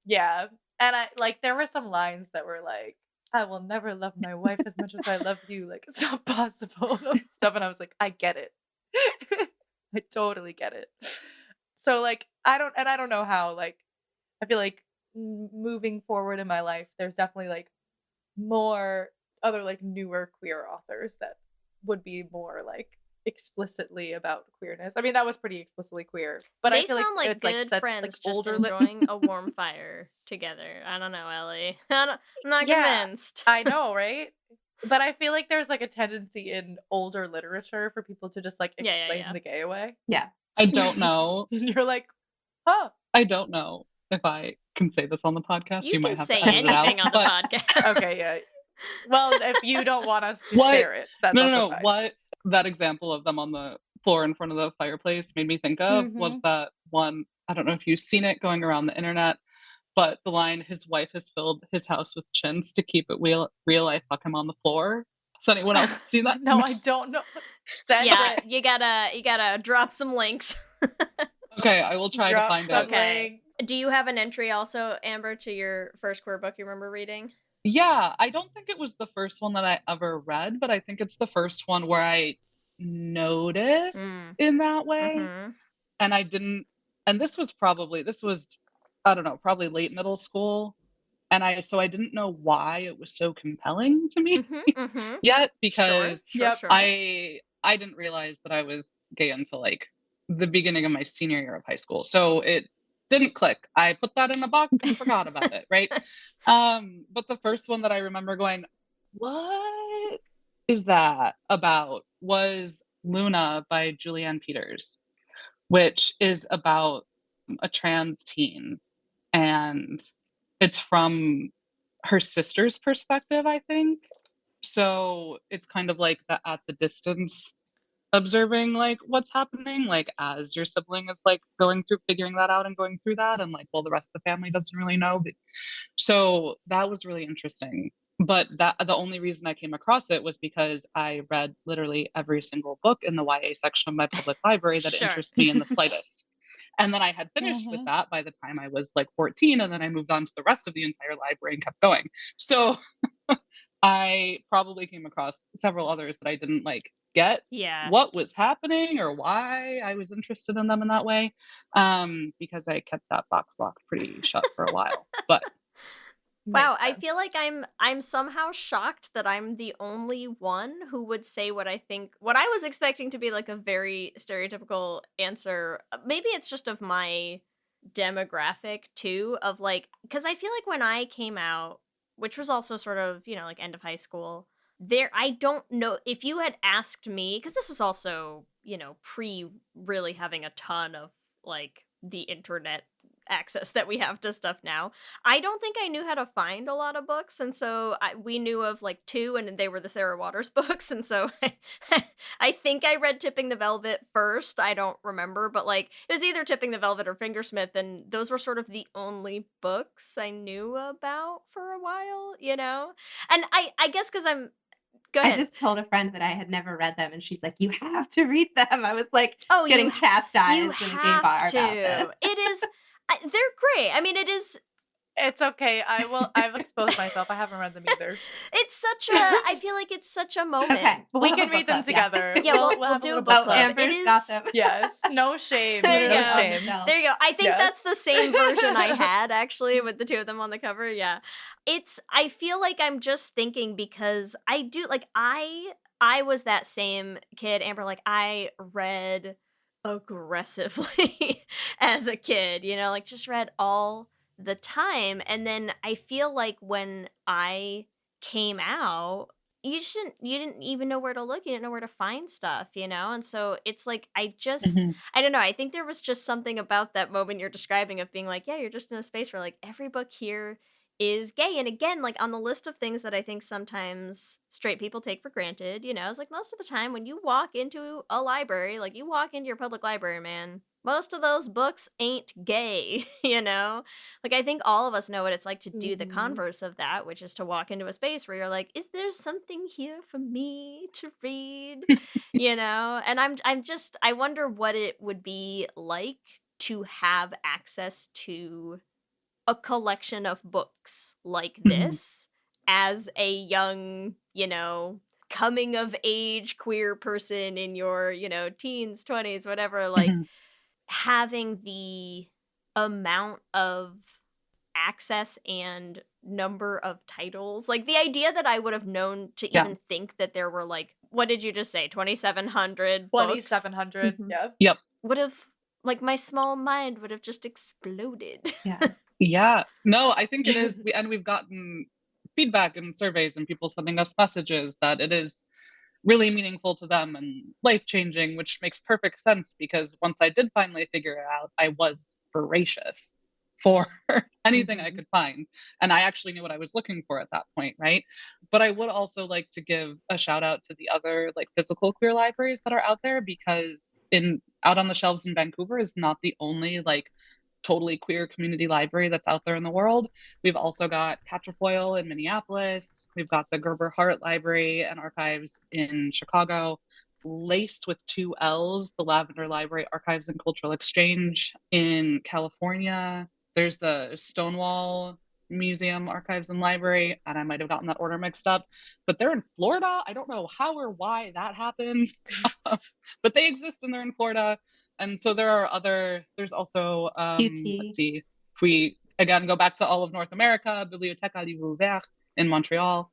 Yeah. And I like there were some lines that were like, I will never love my wife as much as I love you. Like it's not possible. Stuff. And I was like, I get it. I totally get it. So like I don't know how, like I feel like moving forward in my life, there's definitely like more other like newer queer authors that would be more like explicitly about queerness. I mean, that was pretty explicitly queer, but they I feel sound like it's good such, friends like, just older enjoying a warm fire together. I don't know, Ellie. I'm not convinced. I know, right? But I feel like there's like a tendency in older literature for people to just like explain the gay away. Yeah. I don't know. You're like, huh? I don't know if I can say this on the podcast. You might can have say to edit it anything out, on the podcast. Okay, yeah. Well, if you don't want us to share it, that's also fine. What that example of them on the floor in front of the fireplace made me think of was that one, I don't know if you've seen it going around the internet, but the line, his wife has filled his house with chintz to keep it real, I fuck him on the floor. Has anyone else seen that? No, I don't know. Yeah, you gotta drop some links. Okay, I will try to find it. Okay. Do you have an entry also, Amber, to your first queer book you remember reading? Yeah, I don't think it was the first one that I ever read, but I think it's the first one where I noticed in that way. And I didn't, and this was, I don't know, probably late middle school. And so I didn't know why it was so compelling to me yet, because I didn't realize that I was gay until like the beginning of my senior year of high school. So it didn't click. I put that in a box and forgot about it, right? But the first one that I remember going, what is that about, was Luna by Julianne Peters, which is about a trans teen. And it's from her sister's perspective, I think. So it's kind of like at the distance, observing like what's happening, like as your sibling is like going through figuring that out and going through that, and like, well, the rest of the family doesn't really know. So that was really interesting. But the only reason I came across it was because I read literally every single book in the YA section of my public library that interests me in the slightest. And then I had finished with that by the time I was like 14, and then I moved on to the rest of the entire library and kept going. So I probably came across several others that I didn't like get what was happening or why I was interested in them in that way, because I kept that box locked pretty shut for a while. But wow, I feel like I'm somehow shocked that I'm the only one who would say what I was expecting to be like a very stereotypical answer. Maybe it's just of my demographic too, of like, because I feel like when I came out, which was also sort of, like end of high school, I don't know if you had asked me, because this was also, pre really having a ton of like the internet access that we have to stuff now. I don't think I knew how to find a lot of books, and so we knew of like 2, and they were the Sarah Waters books, and so I think I read Tipping the Velvet first. I don't remember, but like it was either Tipping the Velvet or Fingersmith, and those were sort of the only books I knew about for a while, And I guess because Go ahead. I just told a friend that I had never read them, and she's like, "You have to read them." I was like, getting chastised in a gay bar about this. It is. They're great. I mean, it is. It's okay. I've exposed myself. I haven't read them either. It's such a. I feel like it's such a moment. Okay, we can read them together. Yeah, we'll do a book club. It is. Yes. No shame. There you no go. shame. There you go. I think that's the same version I had actually with the 2 of them on the cover. Yeah. I feel like I'm just thinking, because I do like I was that same kid, Amber. Like I read aggressively as a kid, like just read all the time. And then I feel like when I came out, you didn't even know where to look. You didn't know where to find stuff, And so it's like, I don't know. I think there was just something about that moment you're describing of being like, yeah, you're just in a space where like every book here is gay. And again, like on the list of things that I think sometimes straight people take for granted, it's like most of the time when you walk into a library, like you walk into your public library, man, most of those books ain't gay, Like I think all of us know what it's like to do the converse of that, which is to walk into a space where you're like, is there something here for me to read? And I wonder what it would be like to have access to a collection of books like this as a young, coming of age queer person in your, teens, 20s, whatever, like having the amount of access and number of titles. Like the idea that I would have known to even think that there were like, what did you just say? 2,700 books? 2,700. Yeah. Yep. Would have, like my small mind would have just exploded. Yeah. Yeah, no, I think it is. We've gotten feedback and surveys and people sending us messages that it is really meaningful to them and life-changing, which makes perfect sense, because once I did finally figure it out, I was voracious for anything I could find. And I actually knew what I was looking for at that point, right? But I would also like to give a shout out to the other like physical queer libraries that are out there, because out on the shelves in Vancouver is not the only like totally queer community library that's out there in the world. We've also got Catrefoil in Minneapolis. We've got the Gerber Hart Library and Archives in Chicago. Laced with 2 L's, the Lavender Library Archives and Cultural Exchange in California. There's the Stonewall Museum Archives and Library, and I might have gotten that order mixed up, but they're in Florida. I don't know how or why that happened, but they exist and they're in Florida. And so there's also, QT. let's see, if we again go back to all of North America, Bibliothèque Livre Ouvert in Montreal.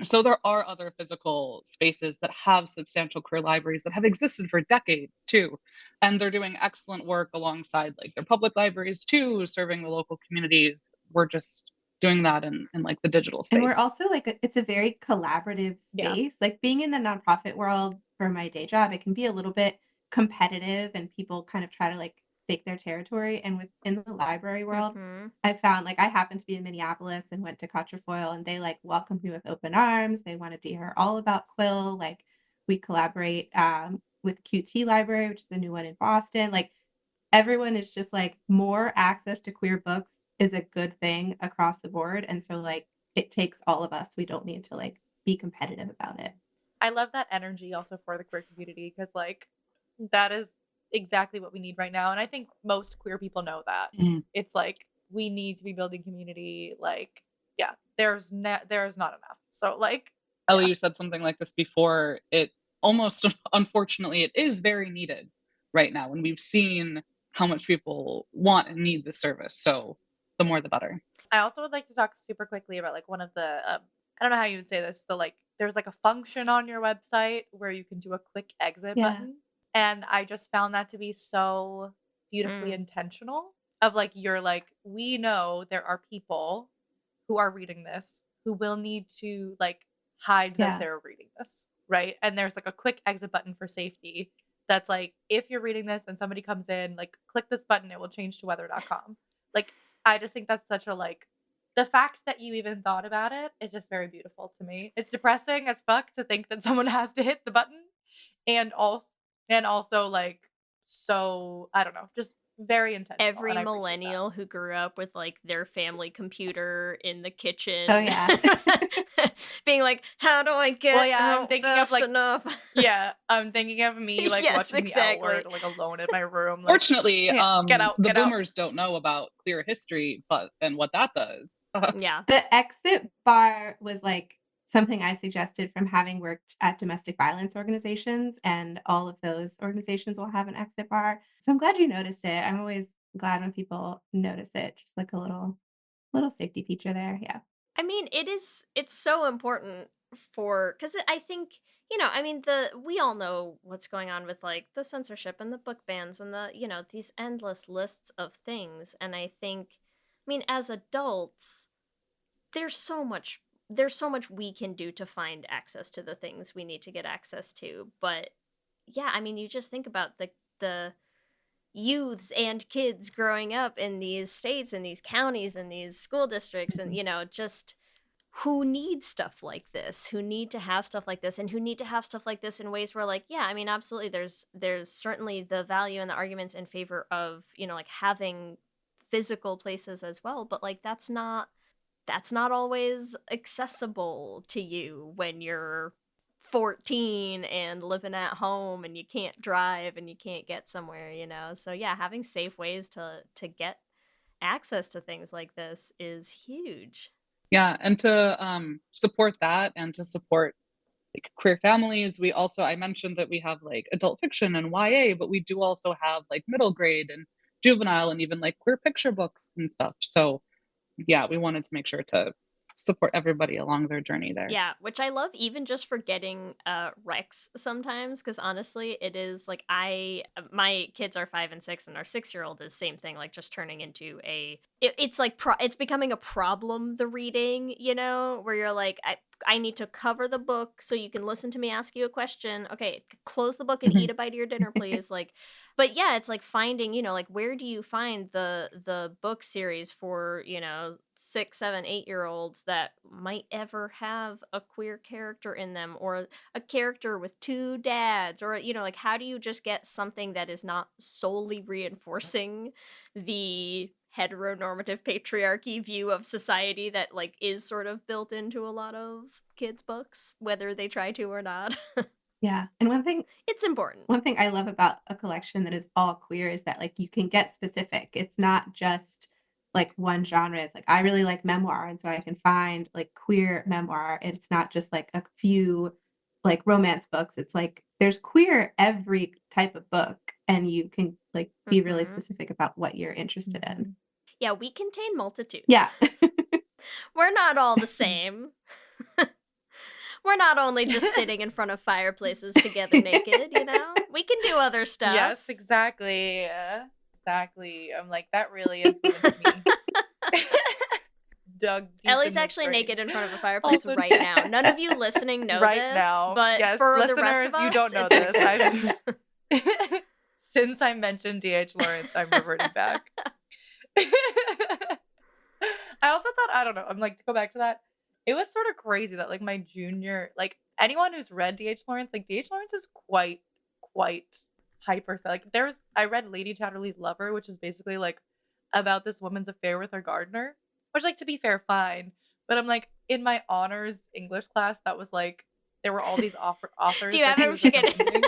So there are other physical spaces that have substantial queer libraries that have existed for decades too. And they're doing excellent work alongside like their public libraries too, serving the local communities. We're just doing that in like the digital space. And we're also like, it's a very collaborative Yeah. space. Like being in the nonprofit world for my day job, it can be a little bit competitive and people kind of try to like stake their territory. And within the library world, I found like I happened to be in Minneapolis and went to Quatrefoil and they like welcomed me with open arms. They wanted to hear all about Quill. Like we collaborate with QT Library, which is a new one in Boston. Like everyone is just like more access to queer books is a good thing across the board. And so like it takes all of us. We don't need to like be competitive about it. I love that energy also for the queer community because like that is exactly what we need right now. And I think most queer people know that. It's like we need to be building community. Like, yeah, there's not enough. So like Ellie, you said something like this before. It almost unfortunately it is very needed right now. And we've seen how much people want and need this service. So the more the better. I also would like to talk super quickly about like one of the I don't know how you would say this. The like there's like a function on your website where you can do a quick exit button. And I just found that to be so beautifully intentional of like you're like, we know there are people who are reading this who will need to like hide that they're reading this, right? And there's like a quick exit button for safety that's like, if you're reading this and somebody comes in, like click this button, it will change to weather.com. Like, I just think that's such a like, the fact that you even thought about it is just very beautiful to me. It's depressing as fuck to think that someone has to hit the button and also like, so I don't know, just very intentional. Every millennial who grew up with like their family computer in the kitchen. Oh yeah. Being like, how do I get I'm thinking of like enough? I'm thinking of me like watching the L-Word like alone in my room. Like, Fortunately, get the out. boomers don't know about queer history, and what that does. Yeah. The exit bar was like something I suggested from having worked at domestic violence organizations, and all of those organizations will have an exit bar. So I'm glad you noticed it. I'm always glad when people notice it, just like a little safety feature there. Yeah. I mean, it's so important because I think, I mean, we all know what's going on with like the censorship and the book bans and the, these endless lists of things. And I think, I mean, as adults, there's so much we can do to find access to the things we need to get access to. But yeah, I mean, you just think about the youths and kids growing up in these states and these counties and these school districts and just who need stuff like this, who need to have stuff like this, and who need to have stuff like this in ways where like, yeah, I mean, absolutely there's certainly the value and the arguments in favor of like having physical places as well, but like that's not always accessible to you when you're 14 and living at home and you can't drive and you can't get somewhere, So yeah, having safe ways to get access to things like this is huge. Yeah, and to support that and to support like queer families, I mentioned that we have like adult fiction and YA, but we do also have like middle grade and juvenile and even like queer picture books and stuff. So yeah, we wanted to make sure to support everybody along their journey there. Yeah, which I love even just for getting recs sometimes, because honestly, it is like my kids are 5 and 6, and our 6-year-old is same thing, like just turning into it's like it's becoming a problem, the reading, where you're like, I need to cover the book so you can listen to me ask you a question. Okay, close the book and eat a bite of your dinner, please. Like, but yeah, it's like finding, like where do you find the book series for, 6, 7, 8-year-olds that might ever have a queer character in them, or a character with 2 dads, or like how do you just get something that is not solely reinforcing the heteronormative patriarchy view of society that like is sort of built into a lot of kids' books, whether they try to or not. Yeah. And It's important. one thing I love about a collection that is all queer is that like you can get specific. It's not just like one genre. It's like I really like memoir, and so I can find like queer memoir. It's not just like a few like romance books. It's like there's queer every type of book, and you can like be really specific about what you're interested in. Yeah, we contain multitudes. Yeah. We're not all the same. We're not only just sitting in front of fireplaces together naked, you know? We can do other stuff. Yes, exactly. Exactly. I'm like, that really influenced me. Dug deep Ellie's in the actually brain. naked in front of a fireplace Also- right now. None of you listening know Right this, now. but Yes, for the listeners, rest of us, you don't know it's an this. experience. Since I mentioned D.H. Lawrence, I'm reverting back. I also thought, I don't know, I'm like, to go back to that, it was sort of crazy that like my junior, like anyone who's read D.H. Lawrence, like D.H. Lawrence is quite hyper. Like I read Lady Chatterley's Lover, which is basically like about this woman's affair with her gardener, which like to be fair, fine. But I'm like, in my honors English class, that was like, there were all these authors. Do you that have she him? was She get recommending,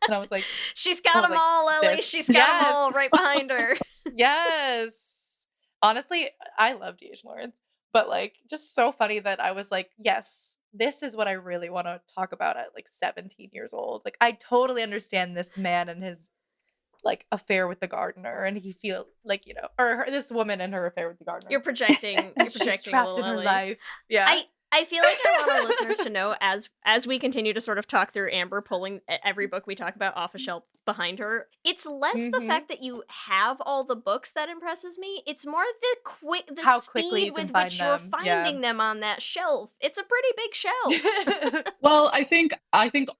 and I was like, She's got them like, all, Ellie. this. She's got them all right behind her. Yes. Honestly, I love D.H. Lawrence, but like just so funny that I was like, yes, this is what I really want to talk about at like 17 years old. Like I totally understand this man and his like affair with the gardener, and he feel like, you know, or this woman and her affair with the gardener. You're projecting. You're She's projecting a trapped little in her Ellie. life. Yeah. I feel like I want our listeners to know as we continue to sort of talk through Amber pulling every book we talk about off a shelf behind her. It's less the fact that you have all the books that impresses me. It's more the How quickly speed you can with find which you're them. finding them on that shelf. It's a pretty big shelf. Well, I think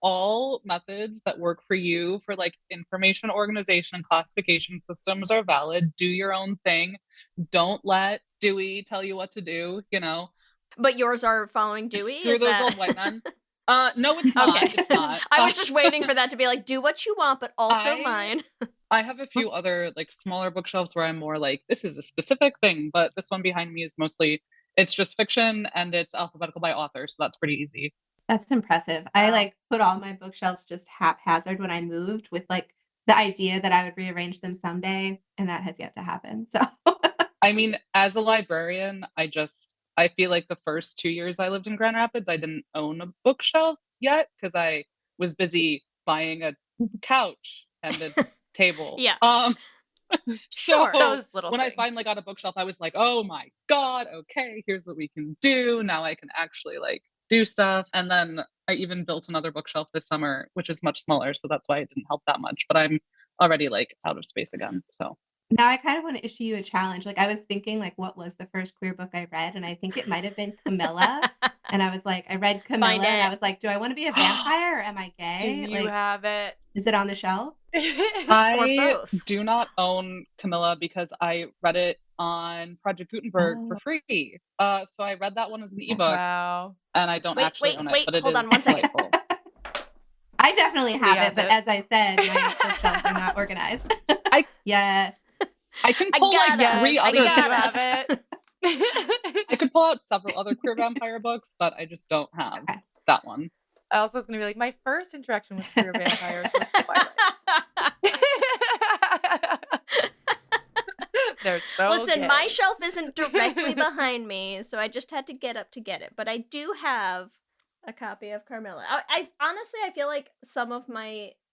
all methods that work for you for like information organization and classification systems are valid. Do your own thing. Don't let Dewey tell you what to do, you know. But yours are following Dewey? Screw Is those that... old white men. No, it's not. Okay. It's not. I was just waiting for that to be like, do what you want, but also mine. I have a few other like smaller bookshelves where I'm more like, this is a specific thing, but this one behind me is mostly, it's just fiction and it's alphabetical by author, so that's pretty easy. That's impressive. I like put all my bookshelves just haphazard when I moved with like the idea that I would rearrange them someday, and that has yet to happen. So I mean, as a librarian, I feel like the first 2 years I lived in Grand Rapids, I didn't own a bookshelf yet because I was busy buying a couch and a table. Yeah. So those little when things. I finally got a bookshelf, I was like, oh my God, okay, here's what we can do. Now I can actually like do stuff. And then I even built another bookshelf this summer, which is much smaller. So that's why it didn't help that much. But I'm already like out of space again. So now I kind of want to issue you a challenge. Like I was thinking like what was the first queer book I read? And I think it might have been Camilla. And I was like, I read Camilla Find and it. I was like, do I want to be a vampire or am I gay? Do you like, have it? is it on the shelf? I both. do not own Camilla because I read it on Project Gutenberg for free. So I read that one as an ebook. Wow. And I don't actually own it. But it hold is on 1 second. delightful. I definitely have has it, but it. as I said, my bookshelves are not organized. Yes. I can pull got like us. three I other got have us. it. I could pull out several other queer vampire books, but I just don't have that one. I also was gonna be like, my first interaction with queer vampires was Twilight. They're so Listen, gay. my shelf isn't directly behind me, so I just had to get up to get it. But I do have a copy of Carmilla. I honestly, I feel like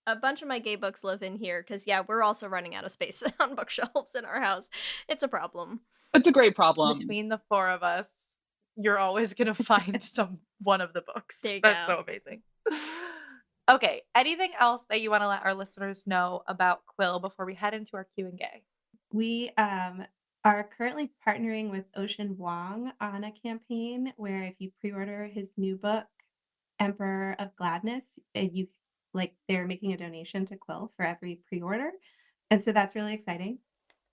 a bunch of my gay books live in here because yeah, we're also running out of space on bookshelves in our house. It's a problem. It's a great problem. Between the four of us, you're always gonna find one of the books. There you That's go. so amazing. Okay, anything else that you want to let our listeners know about Quill before we head into our Q&A? We are currently partnering with Ocean Wong on a campaign where if you pre-order his new book, Emperor of Gladness, they're making a donation to Quill for every pre-order. And so that's really exciting.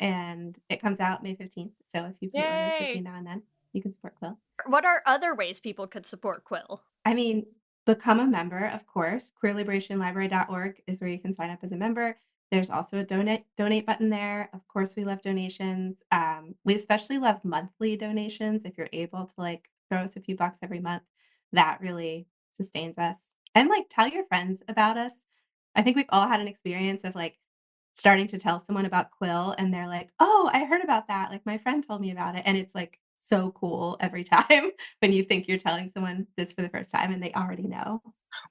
And it comes out May 15th. So if you pre-order between now and then, you can support Quill. What are other ways people could support Quill? I mean, become a member, of course. queerliberationlibrary.org is where you can sign up as a member. There's also a donate button there. Of course, we love donations. We especially love monthly donations. If you're able to like throw us a few bucks every month, that really sustains us. And like tell your friends about us. I think we've all had an experience of like starting to tell someone about Quill and they're like, "Oh, I heard about that. Like my friend told me about it." And it's like so cool every time when you think you're telling someone this for the first time and they already know.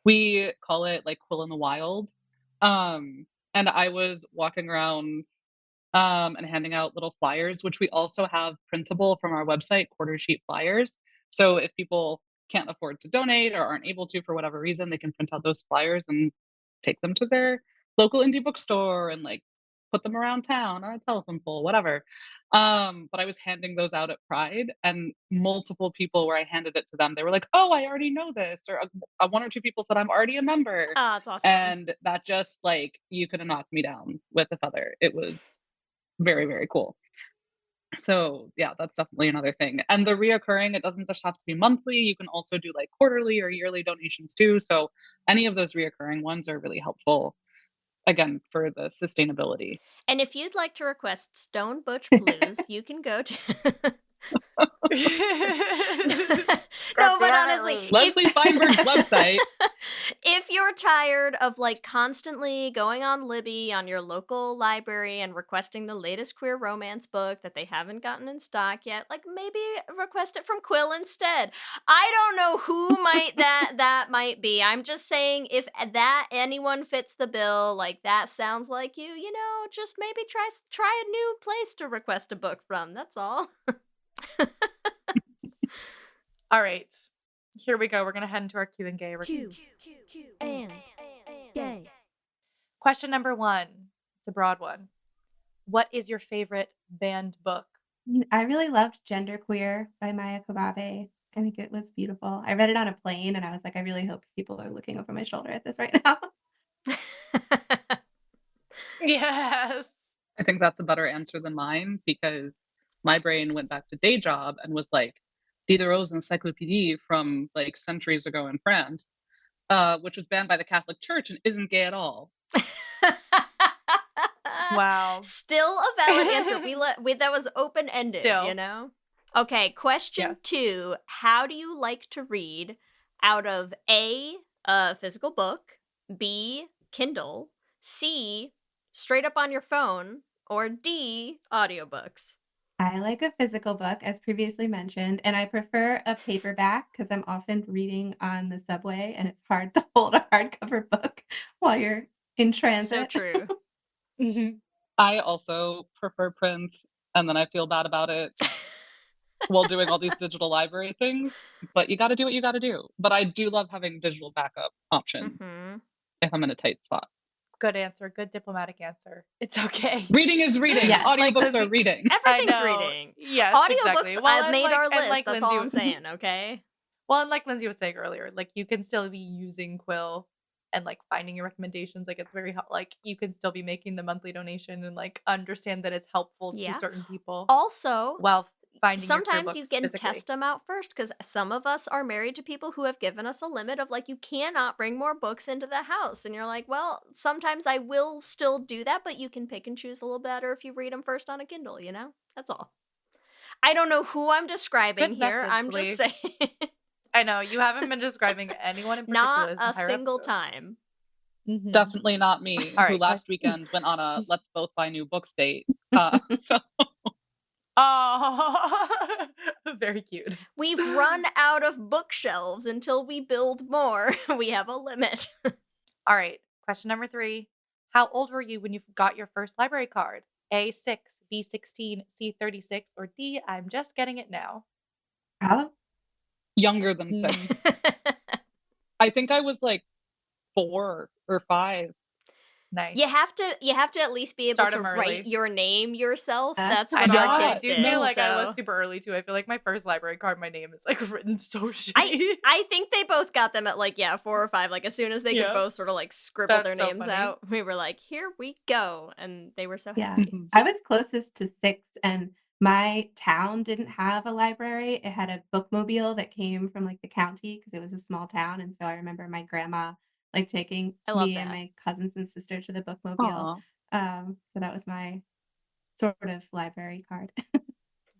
We call it like Quill in the Wild. And I was walking around and handing out little flyers, which we also have printable from our website, quarter sheet flyers. So if people can't afford to donate or aren't able to for whatever reason, they can print out those flyers and take them to their local indie bookstore and like put them around town on a telephone pole, whatever. But I was handing those out at Pride, and multiple people where I handed it to them, they were like, "Oh, I already know this," or one or two people said, "I'm already a member," Oh, that's awesome. and that just like you could have knocked me down with a feather. It was very, very cool. So yeah, that's definitely another thing. And the reoccurring, it doesn't just have to be monthly. You can also do like quarterly or yearly donations too. So any of those reoccurring ones are really helpful. Again, for the sustainability. And if you'd like to request Stone Butch Blues, you can go to. No, but honestly, Leslie Feinberg's website. If you're tired of like constantly going on Libby on your local library and requesting the latest queer romance book that they haven't gotten in stock yet, like maybe request it from Quill instead. I don't know who might that might be. I'm just saying if that anyone fits the bill, like that sounds like you, just maybe try a new place to request a book from. That's all. All right. Here we go. We're going to head into our Q&A. And gay. Question number 1. It's a broad one. What is your favorite banned book? I really loved Genderqueer by Maya Kobabe. I think it was beautiful. I read it on a plane and I was like, I really hope people are looking over my shoulder at this right now. Yes. I think that's a better answer than mine, because my brain went back to day job and was like, Diderot's Encyclopédie from like centuries ago in France, which was banned by the Catholic Church and isn't gay at all. Wow. Still a valid answer. That was open-ended, Still. Okay, question 2. How do you like to read out of A, a physical book, B, Kindle, C, straight up on your phone, or D, audiobooks? I like a physical book, as previously mentioned, and I prefer a paperback because I'm often reading on the subway and it's hard to hold a hardcover book while you're in transit. So true. I also prefer print, and then I feel bad about it while doing all these digital library things, but you got to do what you got to do. But I do love having digital backup options if I'm in a tight spot. Good answer. Good diplomatic answer. It's okay. Reading is reading. Yes. Audiobooks are reading. Everything's reading. Yes, Audiobooks exactly. Well, I've made our list. like That's Lindsay all I'm saying, okay? Well, and like Lindsay was saying earlier, like you can still be using Quill and like finding your recommendations. Like it's very like you can still be making the monthly donation and like understand that it's helpful to certain people. Also, while finding sometimes your you can physically. test them out first, because some of us are married to people who have given us a limit of like, you cannot bring more books into the house. And you're like, well, sometimes I will still do that, but you can pick and choose a little better if you read them first on a Kindle, That's all. I don't know who I'm describing Good here. methods, I'm just Leigh. saying. I know you haven't been describing anyone in particular. Not this a entire single episode. time. Definitely not me, All who right. last weekend went on a let's both buy new books date. So Oh, very cute. We've run out of bookshelves until we build more. We have a limit. All right. Question number 3. How old were you when you got your first library card? A6, B16, C36, or D, I'm just getting it now? Oh, younger than 6. I think I was like 4 or 5. Nice. You have to at least be able Start to 'em early. write your name yourself. That's I what know. our I kids do did. feel like I so- was super early too. I feel like my first library card, my name is like written so shitty. I think they both got them at like 4 or 5. Like as soon as they could both sort of like scribble That's their so names funny. out, we were like, "Here we go," and they were so yeah. happy. I was closest to 6, and my town didn't have a library. It had a bookmobile that came from like the county because it was a small town. And so I remember my grandma like taking I love me and that. my cousins and sister to the bookmobile. So that was my sort of library card.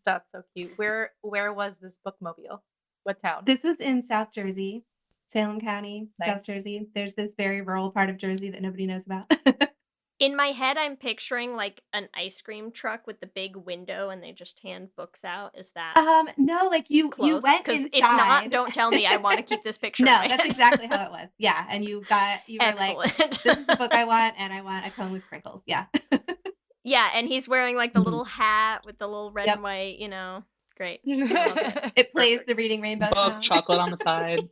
That's so cute. Where was this bookmobile? What town? This was in South Jersey. Salem County, South Nice. Jersey. There's this very rural part of Jersey that nobody knows about. In my head, I'm picturing like an ice cream truck with the big window and they just hand books out. Is that No, like you close? went Because inside. if not, don't tell me. I want to keep this picture. No, in my that's head. exactly how it was. Yeah, and you were like, Excellent. this is the book I want, and I want a cone with sprinkles. Yeah. Yeah, and he's wearing like the little hat with the little red Yep. and white, you know. Great. It plays the Reading Rainbow Book, song. chocolate on the side.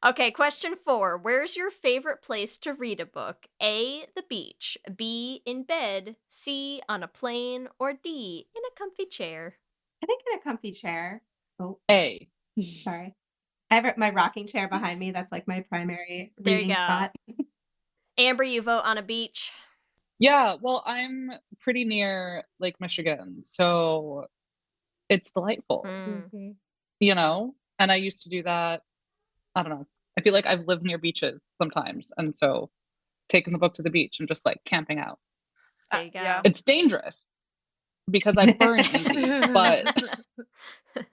Okay, question 4. Where's your favorite place to read a book? A, the beach. B, in bed. C, on a plane. Or D, in a comfy chair. I think in a comfy chair. Oh, A. sorry. I have my rocking chair behind me. That's like my primary There you reading go. spot. Amber, you vote on a beach. Yeah, well, I'm pretty near Lake Michigan, so it's delightful, you know? And I used to do that. I don't know. I feel like I've lived near beaches sometimes. And so taking the book to the beach and just like camping out. There you go. Yeah. It's dangerous because I burn easy, but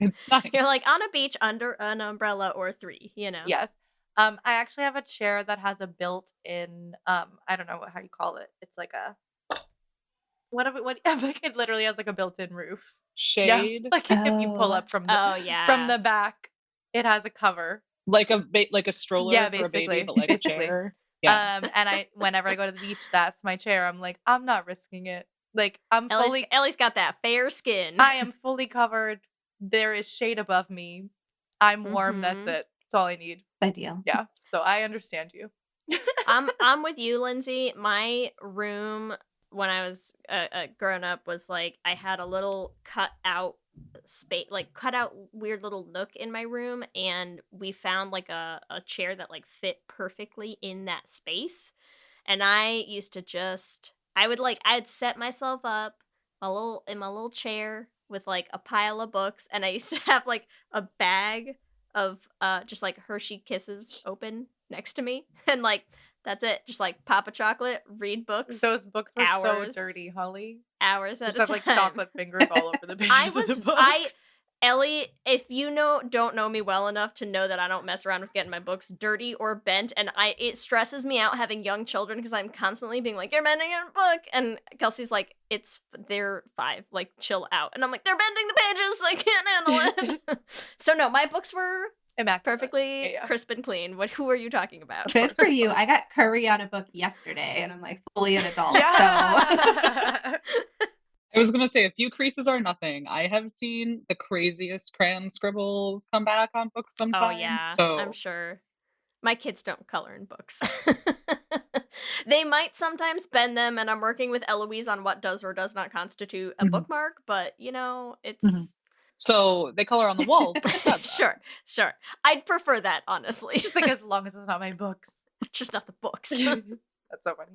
it's nice. You're like on a beach under an umbrella or 3, you know? Yes. I actually have a chair that has a built-in, I don't know how you call it. It's like a, what like it literally has like a built-in roof. Yeah. Shade. Like if you pull up from the back, it has a cover. Like a stroller Yeah, for a baby, basically. but like a chair. Yeah. And whenever I go to the beach, that's my chair. I'm like, I'm not risking it. Like Ellie's got that fair skin. I am fully covered. There is shade above me. I'm warm. That's it. That's all I need. Ideal. Yeah. So I understand you. I'm with you, Lindsay. My room when I was growing up was like I had a little cut out space, like cut out weird little nook in my room, and we found like a chair that like fit perfectly in that space. And I used to I'd set myself up in my little chair with like a pile of books, and I used to have like a bag of just like Hershey Kisses open next to me, and like that's it, just like pop a chocolate, read books. Those books were hours, so dirty, Holly. Hours at Just a have time. like chocolate fingers all over the pages of the books. Ellie, if you don't know me well enough to know that I don't mess around with getting my books dirty or bent, and it stresses me out having young children because I'm constantly being like, you're bending your book, and Kelsey's like, they're 5, like chill out, and I'm like, they're bending the pages, I can't handle it. So no, my books were perfectly crisp and clean. Who are you talking about? Good for you. I got curry on a book yesterday, and I'm like fully an adult. So. I was going to say, a few creases are nothing. I have seen the craziest crayon scribbles come back on books sometimes. Oh, yeah. So I'm sure. My kids don't color in books. They might sometimes bend them, and I'm working with Eloise on what does or does not constitute a bookmark, but, you know, it's... So they color on the walls. Sure. I'd prefer that, honestly. Just like as long as it's not my books. Just not the books. That's so funny.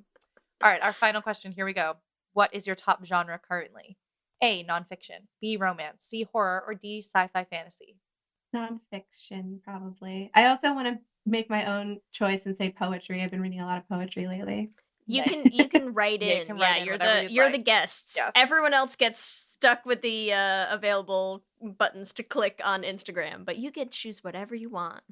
All right, our final question. Here we go. What is your top genre currently? A, nonfiction. B, romance. C, horror. Or D, sci-fi fantasy. Nonfiction, probably. I also want to make my own choice and say poetry. I've been reading a lot of poetry lately. You can write in. You're the guests. Yes. Everyone else gets stuck with the available buttons to click on Instagram, but you get to choose whatever you want.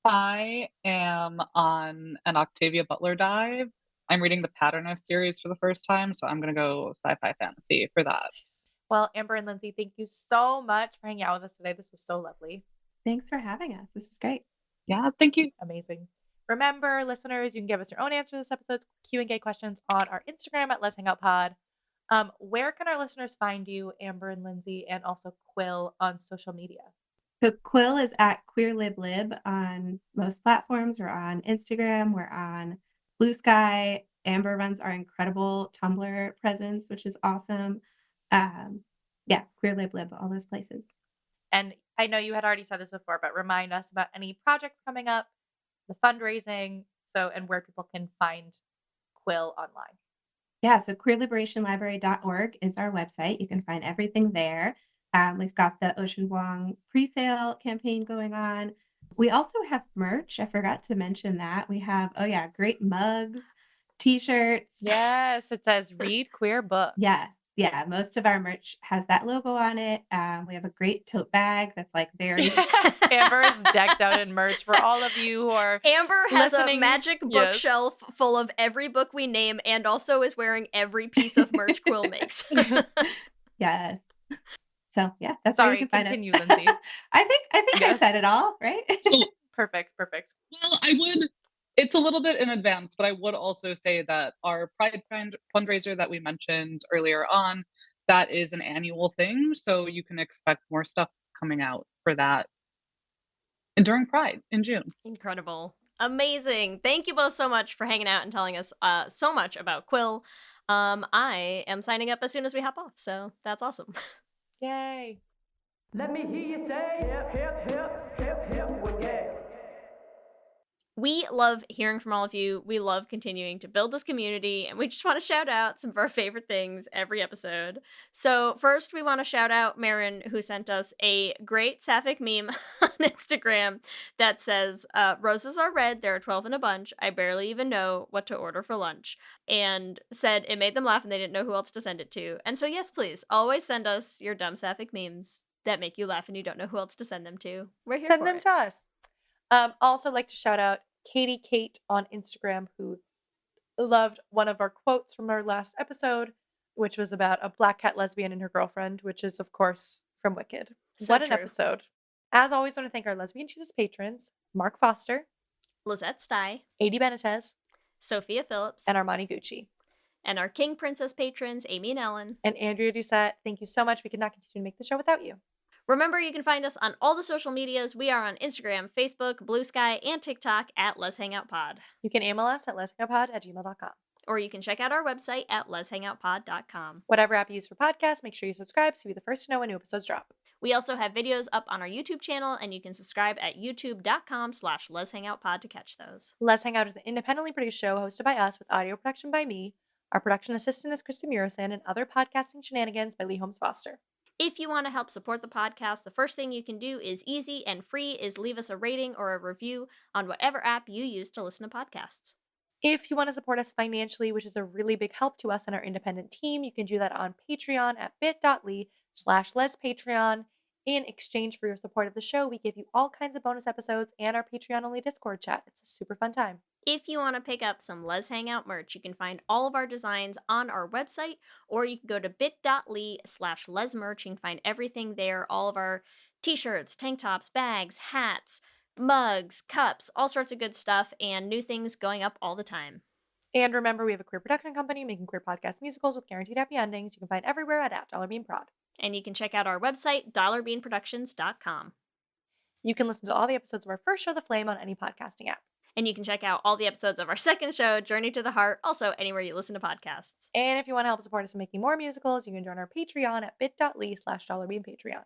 I am on an Octavia Butler dive. I'm reading the Paternus series for the first time, so I'm going to go sci-fi fantasy for that. Well, Amber and Lindsay, thank you so much for hanging out with us today. This was so lovely. Thanks for having us. This is great. Yeah, thank you. Amazing. Remember, listeners, you can give us your own answer to this episode's Q&A questions on our Instagram at Lez Hang Out Pod. Where can our listeners find you, Amber and Lindsay, and also Quill on social media? So Quill is at QueerLibLib on most platforms. We're on Instagram. We're on Blue Sky. Amber runs our incredible Tumblr presence, which is awesome. QueerLibLib, all those places. And I know you had already said this before, but remind us about any projects coming up, the fundraising, and where people can find Quill online. Yeah, so queerliberationlibrary.org is our website. You can find everything there. We've got the Ocean Vuong pre-sale campaign going on. We also have merch. I forgot to mention that. We have, great mugs, t-shirts. Yes, it says read queer books. Yes. Yeah, most of our merch has that logo on it. We have a great tote bag that's like very Amber is decked out in merch for all of you who are Amber has listening. a magic bookshelf full of every book we name and also is wearing every piece of merch Quill makes. Yes. So yeah, that's where you Sorry, can find continue, us. Lindsay. I think I said it all, right? Perfect. Well, it's a little bit in advance, but I would also say that our Pride fundraiser that we mentioned earlier on, that is an annual thing. So you can expect more stuff coming out for that during Pride in June. Incredible. Amazing. Thank you both so much for hanging out and telling us so much about Quill. I am signing up as soon as we hop off, so that's awesome. Yay. Let me hear you say hip, hip, hip, hip, hip, well, yeah. We love hearing from all of you. We love continuing to build this community, and we just want to shout out some of our favorite things every episode. So first, we want to shout out Marin, who sent us a great sapphic meme on Instagram that says, roses are red, there are 12 in a bunch, I barely even know what to order for lunch, and said it made them laugh and they didn't know who else to send it to. And so yes, please, always send us your dumb sapphic memes that make you laugh and you don't know who else to send them to. We're here Send for them it. to us. Also like to shout out Katie Kate on Instagram, who loved one of our quotes from our last episode, which was about a black cat lesbian and her girlfriend, which is of course from Wicked. So What an true. episode. As always, I want to thank our Lesbian Jesus patrons, Mark Foster, Lizette Stye, Adi Benitez, Sophia Phillips, and Armani Gucci. And our King Princess patrons, Amy and Ellen. And Andrea Doucette, thank you so much. We could not continue to make the show without you. Remember, you can find us on all the social medias. We are on Instagram, Facebook, Blue Sky, and TikTok at Lez Hang Out Pod. You can email us at lezhangoutpod@gmail.com. Or you can check out our website at lezhangoutpod.com. Whatever app you use for podcasts, make sure you subscribe so you'll be the first to know when new episodes drop. We also have videos up on our YouTube channel, and you can subscribe at youtube.com/lezhangoutpod to catch those. Lez Hang Out is an independently produced show hosted by us with audio production by me. Our production assistant is Krista Murison, and other podcasting shenanigans by Leigh Holmes Foster. If you want to help support the podcast, the first thing you can do is easy and free is leave us a rating or a review on whatever app you use to listen to podcasts. If you want to support us financially, which is a really big help to us and our independent team, you can do that on Patreon at bit.ly/lespatreon. In exchange for your support of the show, we give you all kinds of bonus episodes and our Patreon-only Discord chat. It's a super fun time. If you want to pick up some Lez Hang Out merch, you can find all of our designs on our website, or you can go to bit.ly/lesmerch. You can find everything there, all of our t-shirts, tank tops, bags, hats, mugs, cups, all sorts of good stuff, and new things going up all the time. And remember, we have a queer production company making queer podcast musicals with guaranteed happy endings. You can find everywhere at $beanprod. And you can check out our website, dollarbeanproductions.com. You can listen to all the episodes of our first show, The Flame, on any podcasting app. And you can check out all the episodes of our second show, Journey to the Heart, also anywhere you listen to podcasts. And if you want to help support us in making more musicals, you can join our Patreon at bit.ly/dollarbeanpatreon.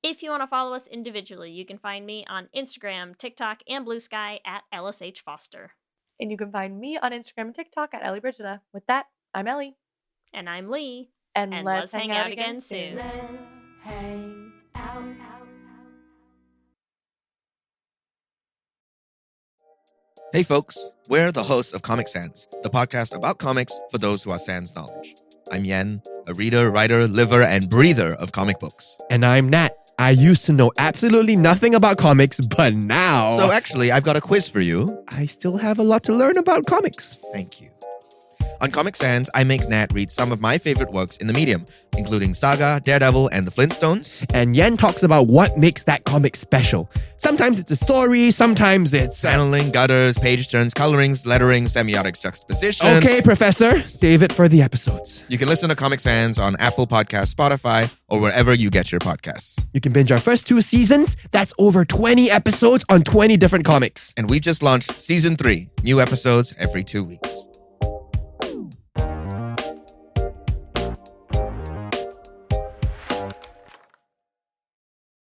If you want to follow us individually, you can find me on Instagram, TikTok, and Blue Sky at LSH Foster. And you can find me on Instagram and TikTok at Ellie Brigida. With that, I'm Ellie. And I'm Leigh. And let's hang out again soon. Let's hang out. Hey folks, we're the hosts of Comic Sans, the podcast about comics for those who are sans knowledge. I'm Yen, a reader, writer, liver, and breather of comic books. And I'm Nat. I used to know absolutely nothing about comics, but now... So actually, I've got a quiz for you. I still have a lot to learn about comics. Thank you. On Comic Sans, I make Nat read some of my favorite works in the medium, including Saga, Daredevil, and The Flintstones. And Yen talks about what makes that comic special. Sometimes it's a story, sometimes it's... Paneling, gutters, page turns, colorings, lettering, semiotics, juxtaposition. Okay, Professor, save it for the episodes. You can listen to Comic Sans on Apple Podcasts, Spotify, or wherever you get your podcasts. You can binge our first 2 seasons. That's over 20 episodes on 20 different comics. And we just launched Season 3, new episodes every 2 weeks.